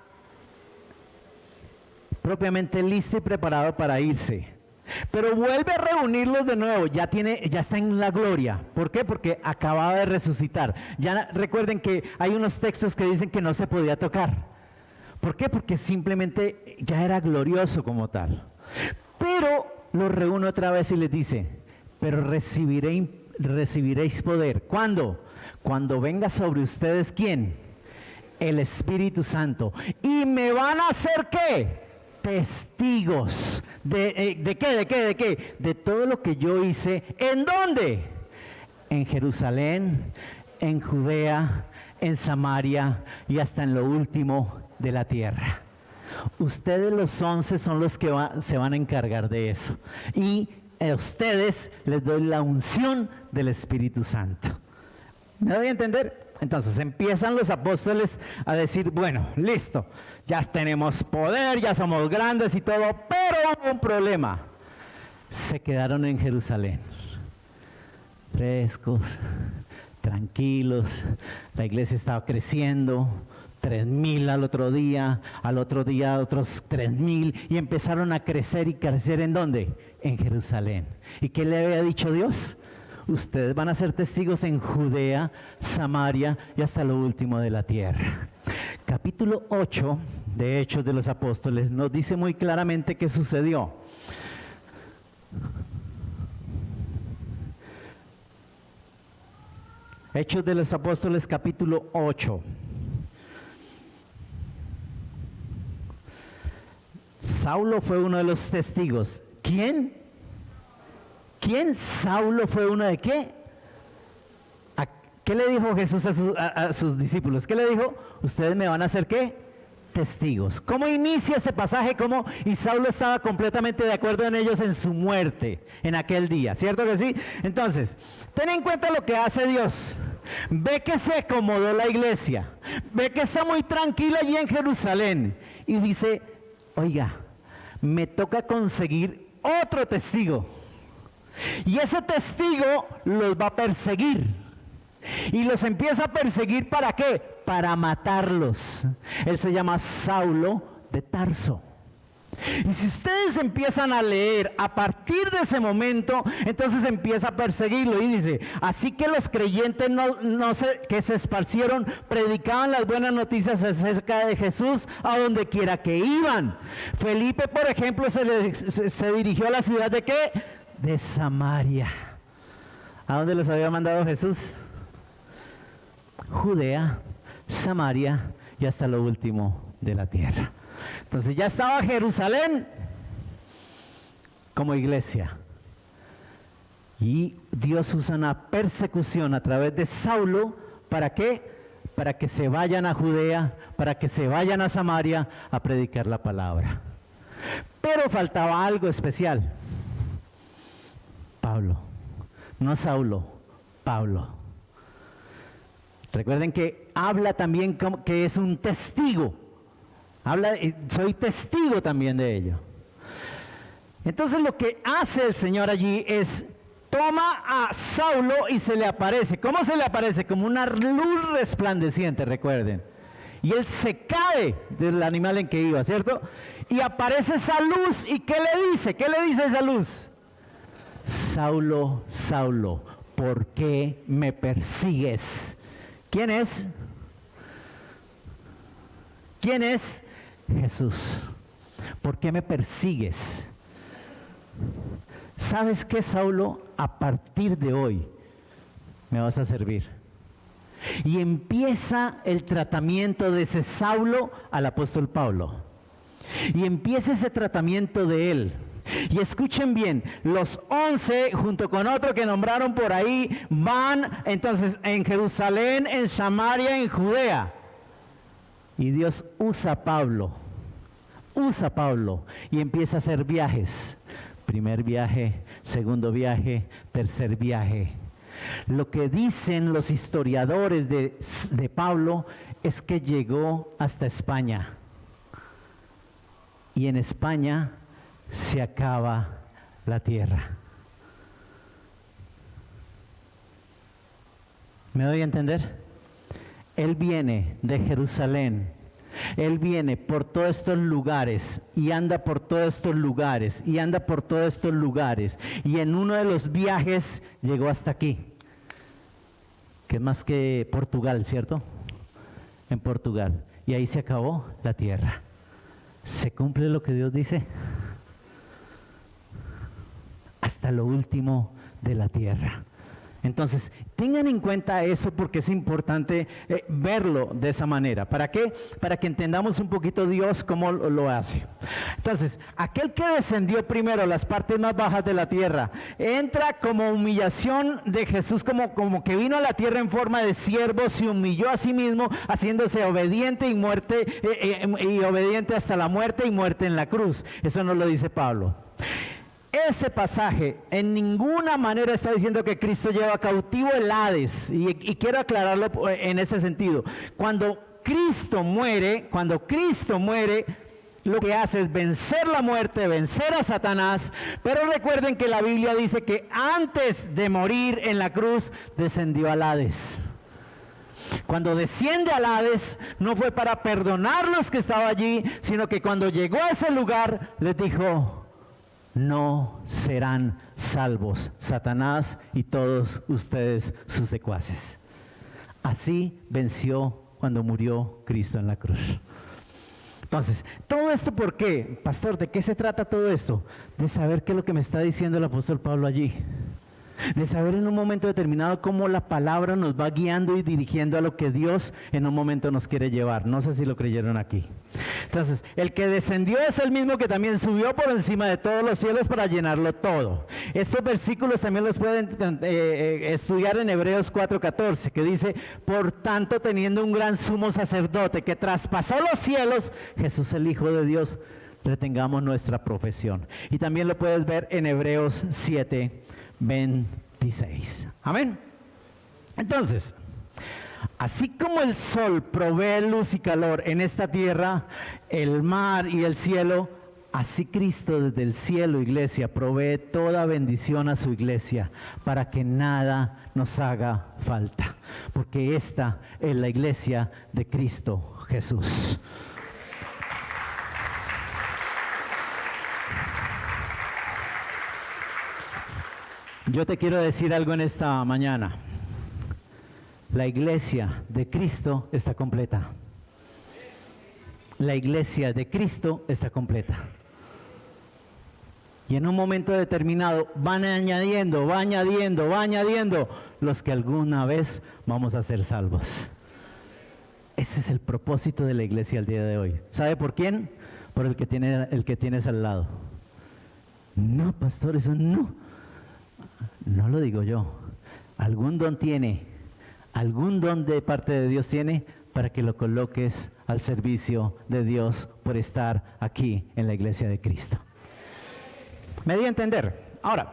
propiamente listo y preparado para irse. Pero vuelve a reunirlos de nuevo. Ya está en la gloria. ¿Por qué? Porque acababa de resucitar. Ya recuerden que hay unos textos que dicen que no se podía tocar. ¿Por qué? Porque simplemente ya era glorioso como tal. Pero los reúne otra vez y les dice: pero recibiréis poder. ¿Cuándo? Cuando venga sobre ustedes, ¿quién? El Espíritu Santo. Y me van a hacer, ¿qué? Testigos. ¿De qué? De todo lo que yo hice. ¿En dónde? En Jerusalén, en Judea, en Samaria y hasta en lo último de la tierra. Ustedes los 11 son los que se van a encargar de eso. Y a ustedes les doy la unción del Espíritu Santo. ¿Me doy a entender? Entonces empiezan los apóstoles a decir: bueno, listo, ya tenemos poder, ya somos grandes y todo, pero hubo un problema. Se quedaron en Jerusalén, frescos, tranquilos, la iglesia estaba creciendo. 3,000 al otro día otros 3,000, y empezaron a crecer y crecer. ¿En dónde? En Jerusalén. ¿Y qué le había dicho Dios? Ustedes van a ser testigos en Judea, Samaria y hasta lo último de la tierra. Capítulo 8 de Hechos de los Apóstoles nos dice muy claramente qué sucedió. Hechos de los Apóstoles, capítulo 8. Saulo fue uno de los testigos. ¿Quién? Saulo fue uno de qué? ¿Qué le dijo Jesús a sus discípulos? ¿Qué le dijo? Ustedes me van a hacer ¿qué? Testigos. ¿Cómo inicia ese pasaje? Y Saulo estaba completamente de acuerdo en ellos en su muerte, en aquel día, ¿cierto que sí? Entonces, ten en cuenta lo que hace Dios. Ve que se acomodó la iglesia, ve que está muy tranquila allí en Jerusalén, y dice: oiga, me toca conseguir otro testigo. Y ese testigo los va a perseguir. Y los empieza a perseguir, ¿para qué? Para matarlos. Él se llama Saulo de Tarso. Y si ustedes empiezan a leer a partir de ese momento, entonces empieza a perseguirlo y dice: así que los creyentes que se esparcieron predicaban las buenas noticias acerca de Jesús a donde quiera que iban. Felipe, por ejemplo, se dirigió a la ciudad de ¿qué? De Samaria. ¿A dónde los había mandado Jesús? Judea, Samaria y hasta lo último de la tierra. Entonces ya estaba Jerusalén como iglesia. Y Dios usa una persecución a través de Saulo. ¿Para qué? Para que se vayan a Judea, para que se vayan a Samaria a predicar la palabra. Pero faltaba algo especial. Pablo. No Saulo, Pablo. Recuerden que habla también como que es un testigo. Soy testigo también de ello. Entonces lo que hace el Señor allí es toma a Saulo y se le aparece. ¿Cómo se le aparece? Como una luz resplandeciente, recuerden. y él se cae del animal en que iba, ¿cierto? Y aparece esa luz, ¿y qué le dice? ¿Qué le dice esa luz? Saulo, Saulo, ¿por qué me persigues? ¿Quién es? ¿Quién es? Jesús. ¿Por qué me persigues? ¿Sabes qué, Saulo? A partir de hoy me vas a servir. Y empieza el tratamiento de ese Saulo al apóstol Pablo. Y empieza ese tratamiento de él. Y escuchen bien, los 11 junto con otro que nombraron por ahí van entonces en Jerusalén, en Samaria, en Judea. Y Dios usa a Pablo y empieza a hacer viajes. Primer viaje, segundo viaje, tercer viaje. Lo que dicen los historiadores de Pablo es que llegó hasta España. Y en España se acaba la tierra. ¿Me doy a entender? Él viene de Jerusalén. Él viene por todos estos lugares y anda por todos estos lugares y anda por todos estos lugares. Y en uno de los viajes llegó hasta aquí, que es más que Portugal, ¿cierto? En Portugal. Y ahí se acabó la tierra. ¿Se cumple lo que Dios dice? Hasta lo último de la tierra. Entonces, tengan en cuenta eso porque es importante verlo de esa manera. ¿Para qué? Para que entendamos un poquito Dios cómo lo hace. Entonces, aquel que descendió primero a las partes más bajas de la tierra, entra como humillación de Jesús, como que vino a la tierra en forma de siervo, se humilló a sí mismo, haciéndose obediente y obediente hasta la muerte y muerte en la cruz. Eso nos lo dice Pablo. Ese pasaje en ninguna manera está diciendo que Cristo lleva cautivo el Hades, y quiero aclararlo en ese sentido. Cuando Cristo muere, lo que hace es vencer la muerte, vencer a Satanás, pero recuerden que la Biblia dice que antes de morir en la cruz descendió al Hades. Cuando desciende al Hades no fue para perdonar los que estaban allí, sino que cuando llegó a ese lugar les dijo: no serán salvos Satanás y todos ustedes sus secuaces. Así venció cuando murió Cristo en la cruz. Entonces, ¿todo esto por qué? Pastor, ¿de qué se trata todo esto? De saber qué es lo que me está diciendo el apóstol Pablo allí. De saber en un momento determinado cómo la palabra nos va guiando y dirigiendo a lo que Dios en un momento nos quiere llevar. No sé si lo creyeron aquí. Entonces, el que descendió es el mismo que también subió por encima de todos los cielos para llenarlo todo. Estos versículos también los pueden estudiar en Hebreos 4:14, que dice: por tanto, teniendo un gran sumo sacerdote que traspasó los cielos, Jesús el Hijo de Dios, retengamos nuestra profesión. Y también lo puedes ver en Hebreos 7:26. Amén. Entonces, así como el sol provee luz y calor en esta tierra, el mar y el cielo, así Cristo desde el cielo, iglesia, provee toda bendición a su iglesia para que nada nos haga falta, porque esta es la iglesia de Cristo Jesús. Yo te quiero decir algo en esta mañana. La iglesia de Cristo está completa. La iglesia de Cristo está completa. Y en un momento determinado va añadiendo los que alguna vez vamos a ser salvos. Ese es el propósito de la iglesia al día de hoy. ¿Sabe por quién? Por el que tienes al lado. No, pastor, eso no. No lo digo yo. Algún don tiene, algún don de parte de Dios tiene para que lo coloques al servicio de Dios por estar aquí en la iglesia de Cristo. ¿Me di a entender? Ahora,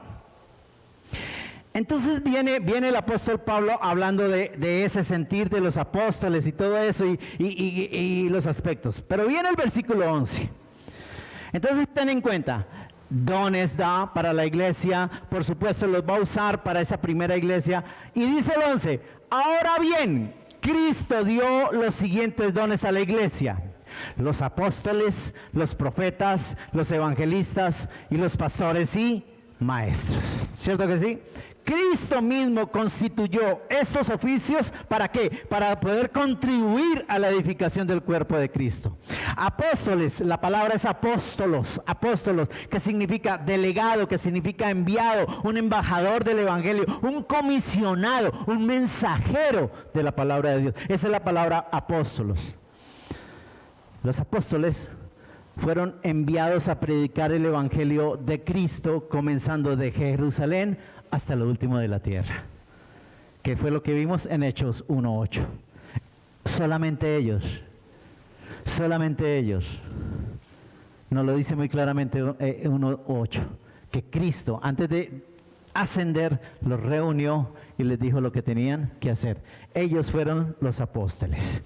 entonces viene el apóstol Pablo hablando de ese sentir de los apóstoles y todo eso y los aspectos. Pero viene el versículo 11. Entonces ten en cuenta, dones da para la iglesia, por supuesto los va a usar para esa primera iglesia. Y dice el 11, ahora bien, Cristo dio los siguientes dones a la iglesia: los apóstoles, los profetas, los evangelistas y los pastores y maestros. ¿Cierto que sí? Cristo mismo constituyó estos oficios, ¿para qué? Para poder contribuir a la edificación del cuerpo de Cristo. Apóstoles, la palabra es apóstolos, que significa delegado, que significa enviado, un embajador del evangelio, un comisionado, un mensajero de la palabra de Dios. Esa es la palabra apóstolos. Los apóstoles fueron enviados a predicar el evangelio de Cristo, comenzando de Jerusalén hasta lo último de la tierra, que fue lo que vimos en Hechos 1:8. Solamente ellos, nos lo dice muy claramente 1:8, que Cristo, antes de ascender, los reunió y les dijo lo que tenían que hacer. Ellos fueron los apóstoles.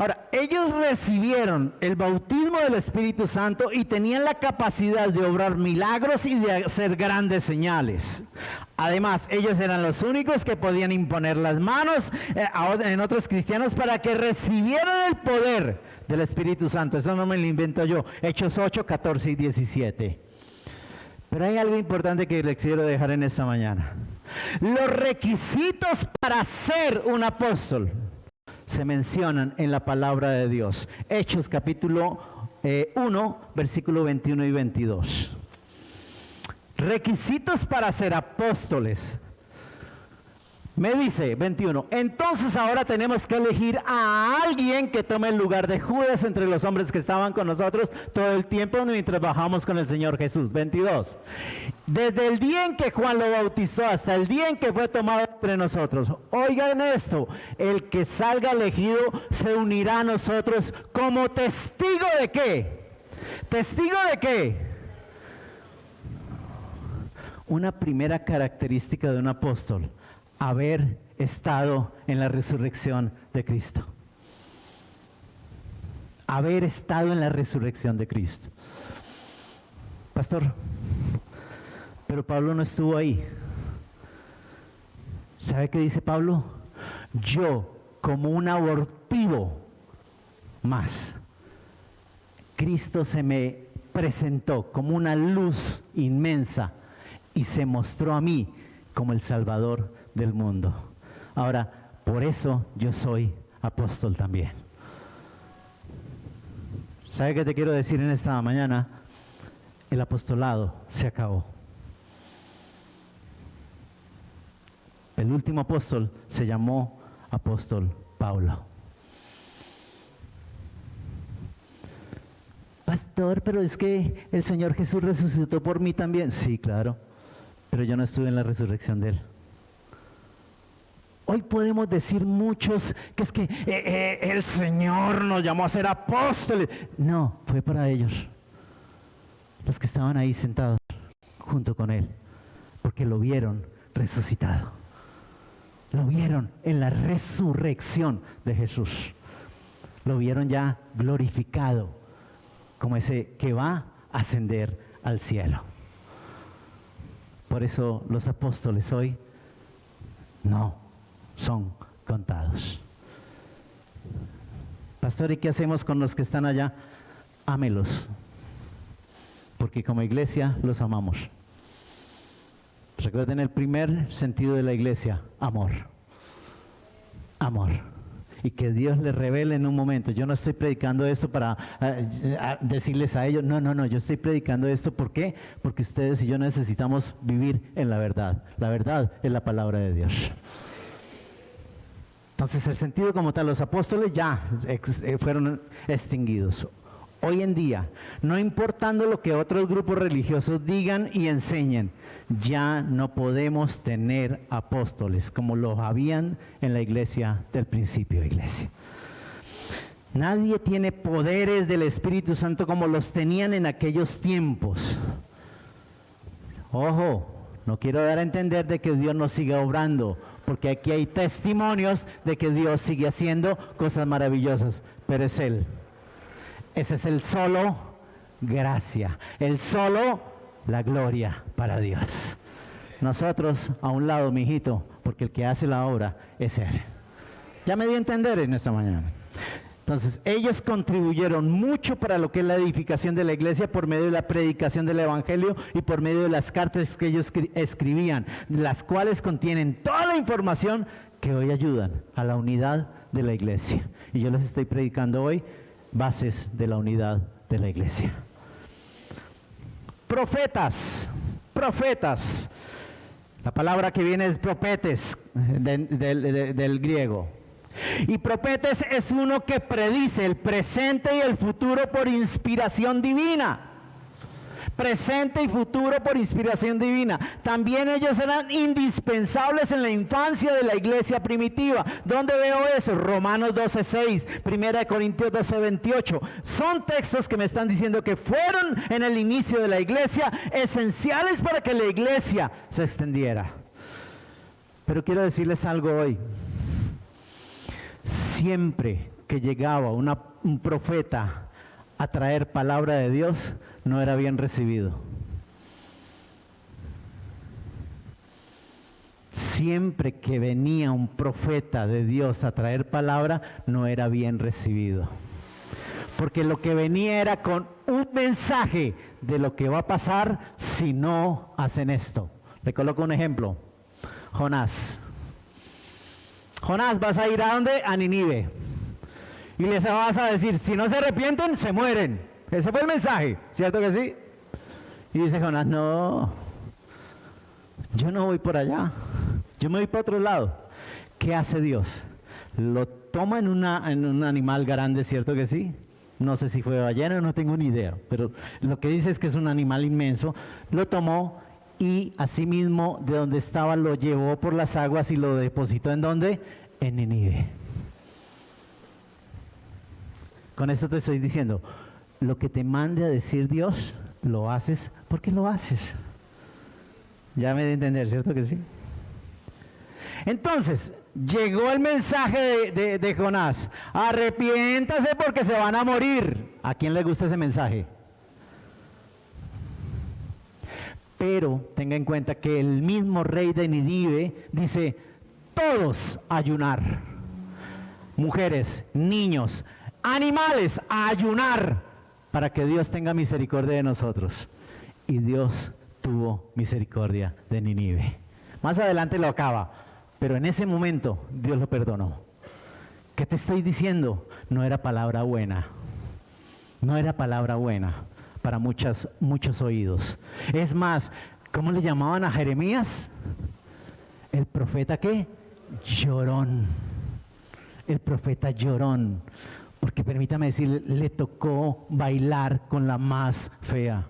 Ahora, ellos recibieron el bautismo del Espíritu Santo y tenían la capacidad de obrar milagros y de hacer grandes señales. Además, ellos eran los únicos que podían imponer las manos en otros cristianos para que recibieran el poder del Espíritu Santo. Eso no me lo invento yo. Hechos 8, 14 y 17. Pero hay algo importante que les quiero dejar en esta mañana. Los requisitos para ser un apóstol se mencionan en la palabra de Dios. Hechos capítulo 1, versículo 21 y 22. Requisitos para ser apóstoles. Me dice 21, entonces ahora tenemos que elegir a alguien que tome el lugar de Judas entre los hombres que estaban con nosotros todo el tiempo mientras bajamos con el Señor Jesús. 22, desde el día en que Juan lo bautizó hasta el día en que fue tomado entre nosotros. Oigan esto, el que salga elegido se unirá a nosotros como testigo ¿de qué? ¿Testigo de qué? Una primera característica de un apóstol: haber estado en la resurrección de Cristo. Haber estado en la resurrección de Cristo. Pastor, pero Pablo no estuvo ahí. ¿Sabe qué dice Pablo? Yo, como un abortivo más, Cristo se me presentó como una luz inmensa y se mostró a mí como el Salvador del mundo. Ahora, por eso yo soy apóstol también. ¿Sabe qué te quiero decir en esta mañana? El apostolado se acabó. El último apóstol se llamó apóstol Pablo. Pastor, pero es que el Señor Jesús resucitó por mí también. Sí, claro, pero yo no estuve en la resurrección de Él. Hoy podemos decir muchos que es que el Señor nos llamó a ser apóstoles. No, fue para ellos, los que estaban ahí sentados junto con Él, porque lo vieron resucitado. Lo vieron en la resurrección de Jesús. Lo vieron ya glorificado, como ese que va a ascender al cielo. Por eso los apóstoles hoy no son contados. Pastor, ¿y qué hacemos con los que están allá? Ámelos, porque como iglesia los amamos. Recuerden el primer sentido de la iglesia: amor. Amor. Y que Dios les revele en un momento. Yo no estoy predicando esto para decirles a ellos, no, yo estoy predicando esto, ¿por qué? Porque ustedes y yo necesitamos vivir en la verdad. La verdad es la palabra de Dios. Entonces el sentido como tal, los apóstoles ya fueron extinguidos. Hoy en día, no importando lo que otros grupos religiosos digan y enseñen, ya no podemos tener apóstoles como los habían en la iglesia del principio, iglesia. Nadie tiene poderes del Espíritu Santo como los tenían en aquellos tiempos. Ojo, no quiero dar a entender de que Dios no siga obrando, porque aquí hay testimonios de que Dios sigue haciendo cosas maravillosas, pero es Él. Ese es el solo gracia, el solo la gloria para Dios. Nosotros a un lado, mijito, porque el que hace la obra es Él. Ya me di a entender en esta mañana. Entonces, ellos contribuyeron mucho para lo que es la edificación de la iglesia por medio de la predicación del evangelio y por medio de las cartas que ellos escribían, las cuales contienen toda la información que hoy ayudan a la unidad de la iglesia. Y yo les estoy predicando hoy bases de la unidad de la iglesia. Profetas. La palabra que viene es profetes, del griego. Y profetes es uno que predice el presente y el futuro por inspiración divina. Presente y futuro por inspiración divina. También ellos eran indispensables en la infancia de la iglesia primitiva. ¿Dónde veo eso? Romanos 12:6, 1 Corintios 12:28. Son textos que me están diciendo que fueron en el inicio de la iglesia esenciales para que la iglesia se extendiera. Pero quiero decirles algo hoy. Siempre que llegaba un profeta a traer palabra de Dios, no era bien recibido. Siempre que venía un profeta de Dios a traer palabra, no era bien recibido. Porque lo que venía era con un mensaje de lo que va a pasar si no hacen esto. Le coloco un ejemplo. Jonás, ¿vas a ir a dónde? A Nínive. Y les vas a decir, si no se arrepienten, se mueren. Ese fue el mensaje, ¿cierto que sí? Y dice Jonás, no, yo no voy por allá, yo me voy para otro lado. ¿Qué hace Dios? Lo toma en un animal grande, ¿cierto que sí? No sé si fue ballena, no tengo ni idea, pero lo que dice es que es un animal inmenso. Lo tomó y asimismo de donde estaba lo llevó por las aguas y lo depositó ¿en dónde? En Nínive. Con esto te estoy diciendo, lo que te mande a decir Dios, lo haces porque lo haces. Ya me di a entender, ¿cierto que sí? Entonces, llegó el mensaje de Jonás. Arrepiéntase porque se van a morir. ¿A quién le gusta ese mensaje? Pero tenga en cuenta que el mismo rey de Nínive dice, todos a ayunar. Mujeres, niños, animales a ayunar para que Dios tenga misericordia de nosotros. Y Dios tuvo misericordia de Nínive. Más adelante lo acaba, pero en ese momento Dios lo perdonó. ¿Qué te estoy diciendo? No era palabra buena. No era palabra buena para muchos oídos. Es más, ¿cómo le llamaban a Jeremías? El profeta ¿qué? Llorón. El profeta llorón. Porque permítame decir, le tocó bailar con la más fea.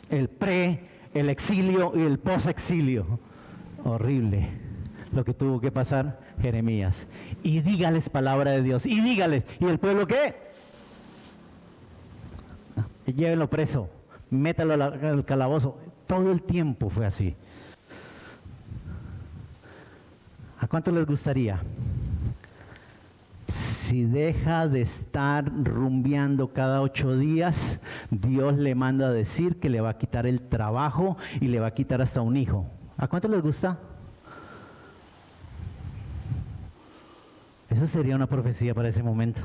El exilio y el post-exilio. Horrible lo que tuvo que pasar Jeremías. Y dígales palabra de Dios. Y dígales. ¿Y el pueblo qué? Llévenlo preso. Métalo al calabozo. Todo el tiempo fue así. ¿A cuánto les gustaría? Si deja de estar rumbeando cada 8 días, Dios le manda a decir que le va a quitar el trabajo y le va a quitar hasta un hijo. ¿A cuánto les gusta? Eso sería una profecía para ese momento.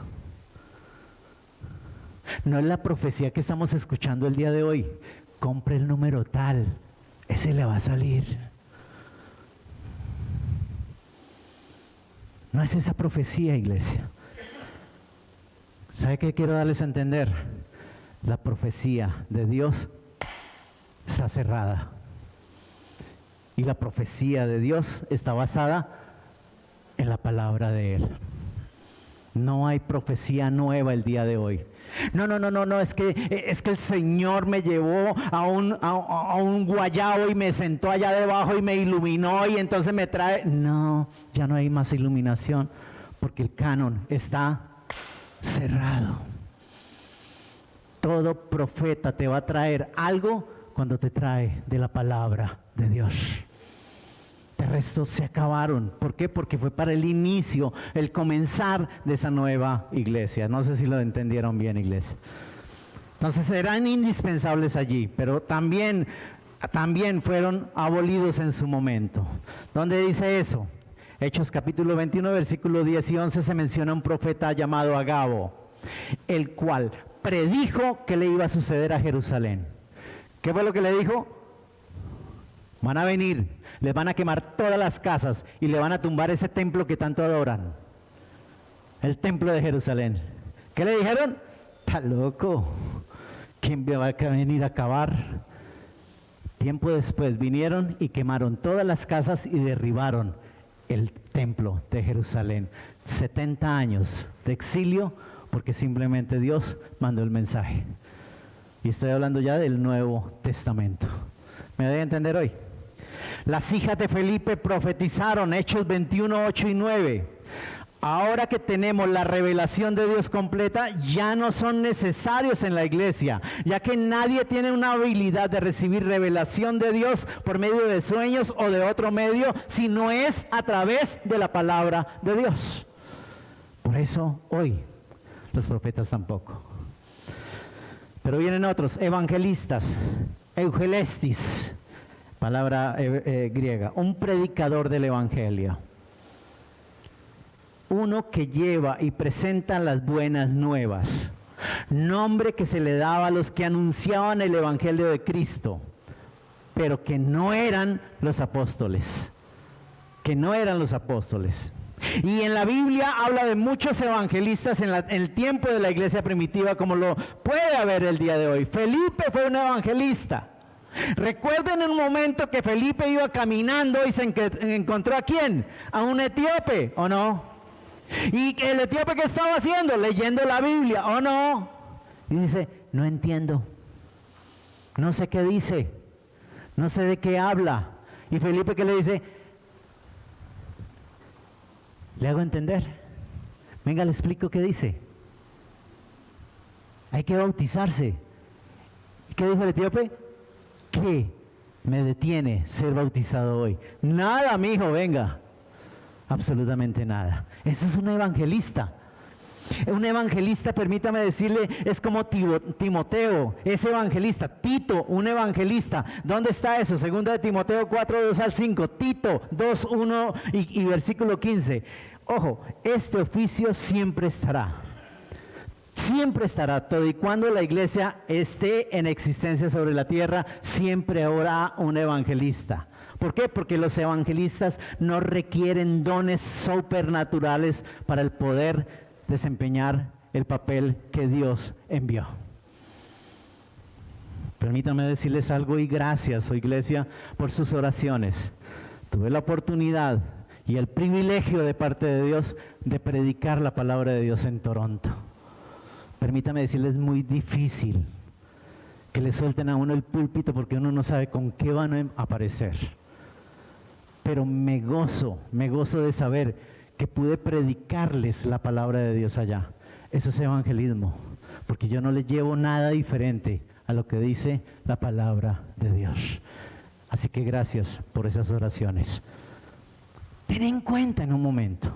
No es la profecía que estamos escuchando el día de hoy. Compre el número tal, ese le va a salir. No es esa profecía, iglesia. ¿Sabe qué quiero darles a entender? La profecía de Dios está cerrada. Y la profecía de Dios está basada en la palabra de Él. No hay profecía nueva el día de hoy. No, es que el Señor me llevó a un guayabo y me sentó allá debajo y me iluminó y entonces me trae. No, ya no hay más iluminación porque el canon está cerrado. Todo profeta te va a traer algo cuando te trae de la palabra de Dios. El resto se acabaron. ¿Por qué? Porque fue para el inicio, el comenzar de esa nueva iglesia. No sé si lo entendieron bien, iglesia. Entonces eran indispensables allí, pero también fueron abolidos en su momento. ¿Dónde dice eso? Hechos capítulo 21, versículo 10 y 11 se menciona un profeta llamado Agabo, el cual predijo que le iba a suceder a Jerusalén. ¿Qué fue lo que le dijo? Van a venir, les van a quemar todas las casas y le van a tumbar ese templo que tanto adoran. El templo de Jerusalén. ¿Qué le dijeron? Está loco. ¿Quién va a venir a acabar? Tiempo después vinieron y quemaron todas las casas y derribaron el templo de Jerusalén. 70 años de exilio porque simplemente Dios mandó el mensaje. Y estoy hablando ya del Nuevo Testamento. ¿Me doy a entender hoy? Las hijas de Felipe profetizaron, Hechos 21, 8 y 9. Ahora que tenemos la revelación de Dios completa, ya no son necesarios en la iglesia, ya que nadie tiene una habilidad de recibir revelación de Dios por medio de sueños o de otro medio, si no es a través de la palabra de Dios. Por eso hoy los profetas tampoco. Pero vienen otros, evangelistas, eugelestis, palabra griega, un predicador del evangelio. Uno que lleva y presenta las buenas nuevas, nombre que se le daba a los que anunciaban el evangelio de Cristo, pero que no eran los apóstoles, Y en la Biblia habla de muchos evangelistas en el tiempo de la iglesia primitiva, como lo puede haber el día de hoy. Felipe fue un evangelista. Recuerden un momento que Felipe iba caminando y se encontró ¿a quién? A un etíope, ¿o no? ¿Y el etíope qué estaba haciendo? Leyendo la Biblia, ¿o no? Y dice, no entiendo, no sé qué dice, no sé de qué habla. Y Felipe, ¿qué le dice? ¿Le hago entender? Venga, le explico qué dice. Hay que bautizarse. ¿Qué dijo el etíope? ¿Qué me detiene ser bautizado hoy? Nada, mijo, venga. Absolutamente nada. Ese es un evangelista. Un evangelista, permítame decirle, es como Timoteo, es evangelista. Tito, un evangelista. ¿Dónde está eso? Segunda de Timoteo 4, 2 al 5. Tito 2, 1 y versículo 15. Ojo, este oficio siempre estará. Siempre estará todo y cuando la iglesia esté en existencia sobre la tierra, siempre habrá un evangelista. ¿Por qué? Porque los evangelistas no requieren dones supernaturales para el poder desempeñar el papel que Dios envió. Permítanme decirles algo y gracias, iglesia, por sus oraciones. Tuve la oportunidad y el privilegio de parte de Dios de predicar la palabra de Dios en Toronto. Permítame decirles, es muy difícil que le suelten a uno el púlpito porque uno no sabe con qué van a aparecer. Pero me gozo de saber que pude predicarles la palabra de Dios allá. Eso es evangelismo, porque yo no les llevo nada diferente a lo que dice la palabra de Dios. Así que gracias por esas oraciones. Ten en cuenta en un momento.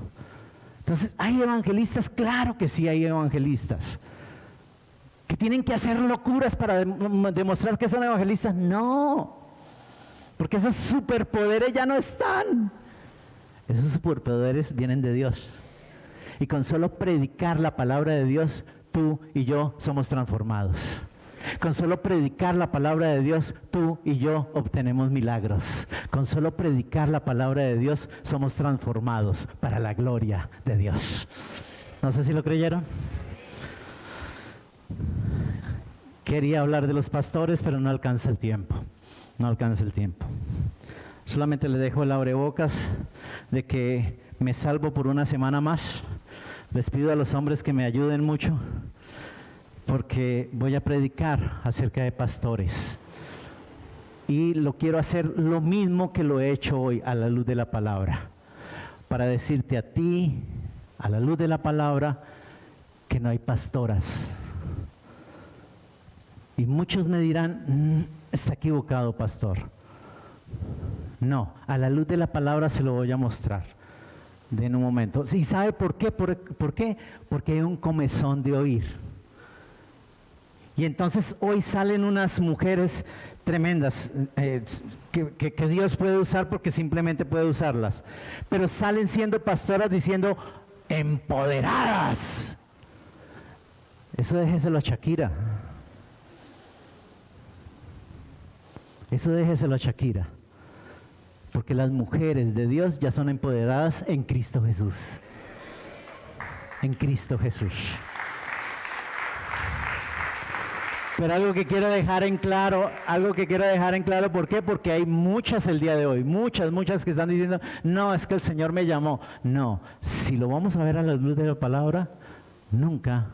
Entonces, ¿hay evangelistas? Claro que sí hay evangelistas. ¿Que tienen que hacer locuras para demostrar que son evangelistas? No. Porque esos superpoderes ya no están. Esos superpoderes vienen de Dios. Y con solo predicar la palabra de Dios, tú y yo somos transformados. Con solo predicar la palabra de Dios, tú y yo obtenemos milagros. Con solo predicar la palabra de Dios, somos transformados para la gloria de Dios. No sé si lo creyeron. Quería hablar de los pastores, pero no alcanza el tiempo. No alcanza el tiempo. Solamente le dejo el abrebocas de que me salvo por una semana más. Les pido a los hombres que me ayuden mucho, porque voy a predicar acerca de pastores. Y lo quiero hacer lo mismo que lo he hecho hoy a la luz de la palabra. Para decirte a ti, a la luz de la palabra, que no hay pastoras. Y muchos me dirán, está equivocado, pastor. No, a la luz de la palabra se lo voy a mostrar en un momento. ¿Y sabe por qué? ¿Por qué? Porque hay un comezón de oír. Y entonces hoy salen unas mujeres tremendas que Dios puede usar porque simplemente puede usarlas. Pero salen siendo pastoras diciendo empoderadas. Eso déjeselo a Shakira. Eso déjeselo a Shakira. Porque las mujeres de Dios ya son empoderadas en Cristo Jesús. En Cristo Jesús. Pero algo que quiero dejar en claro, ¿por qué? Porque hay muchas el día de hoy, muchas que están diciendo, no, es que el Señor me llamó. No, si lo vamos a ver a la luz de la palabra, nunca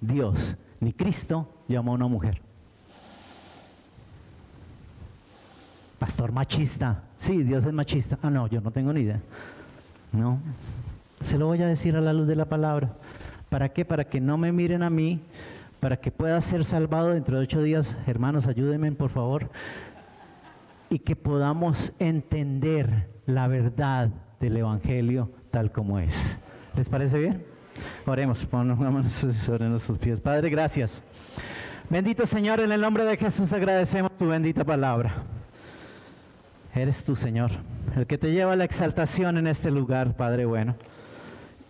Dios ni Cristo llamó a una mujer. Pastor machista, sí, Dios es machista. Ah, no, yo no tengo ni idea. No, se lo voy a decir a la luz de la palabra. ¿Para qué? Para que no me miren a mí, para que pueda ser salvado dentro de 8 días. Hermanos, ayúdenme por favor. Y que podamos entender la verdad del Evangelio tal como es. ¿Les parece bien? Oremos, pongámonos sobre nuestros pies. Padre, gracias. Bendito Señor, en el nombre de Jesús agradecemos tu bendita palabra. Eres tú, Señor, el que te lleva a la exaltación en este lugar, Padre bueno.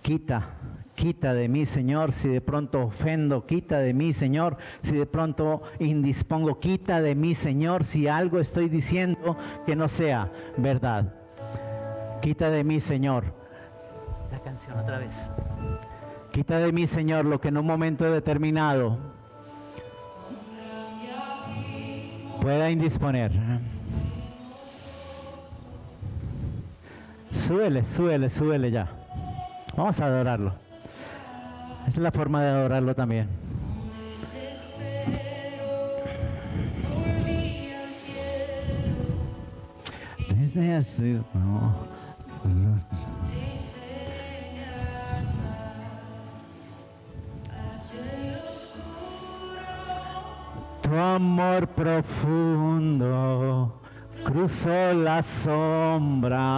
Quita de mí, Señor, si de pronto ofendo, quita de mí, Señor, si de pronto indispongo, quita de mí, Señor, si algo estoy diciendo que no sea verdad. Quita de mí, Señor. La canción otra vez. Quita de mí, Señor, lo que en un momento determinado pueda indisponer. Súbele ya. Vamos a adorarlo. Esa es la forma de adorarlo también. Desde así, tu amor profundo cruzó la sombra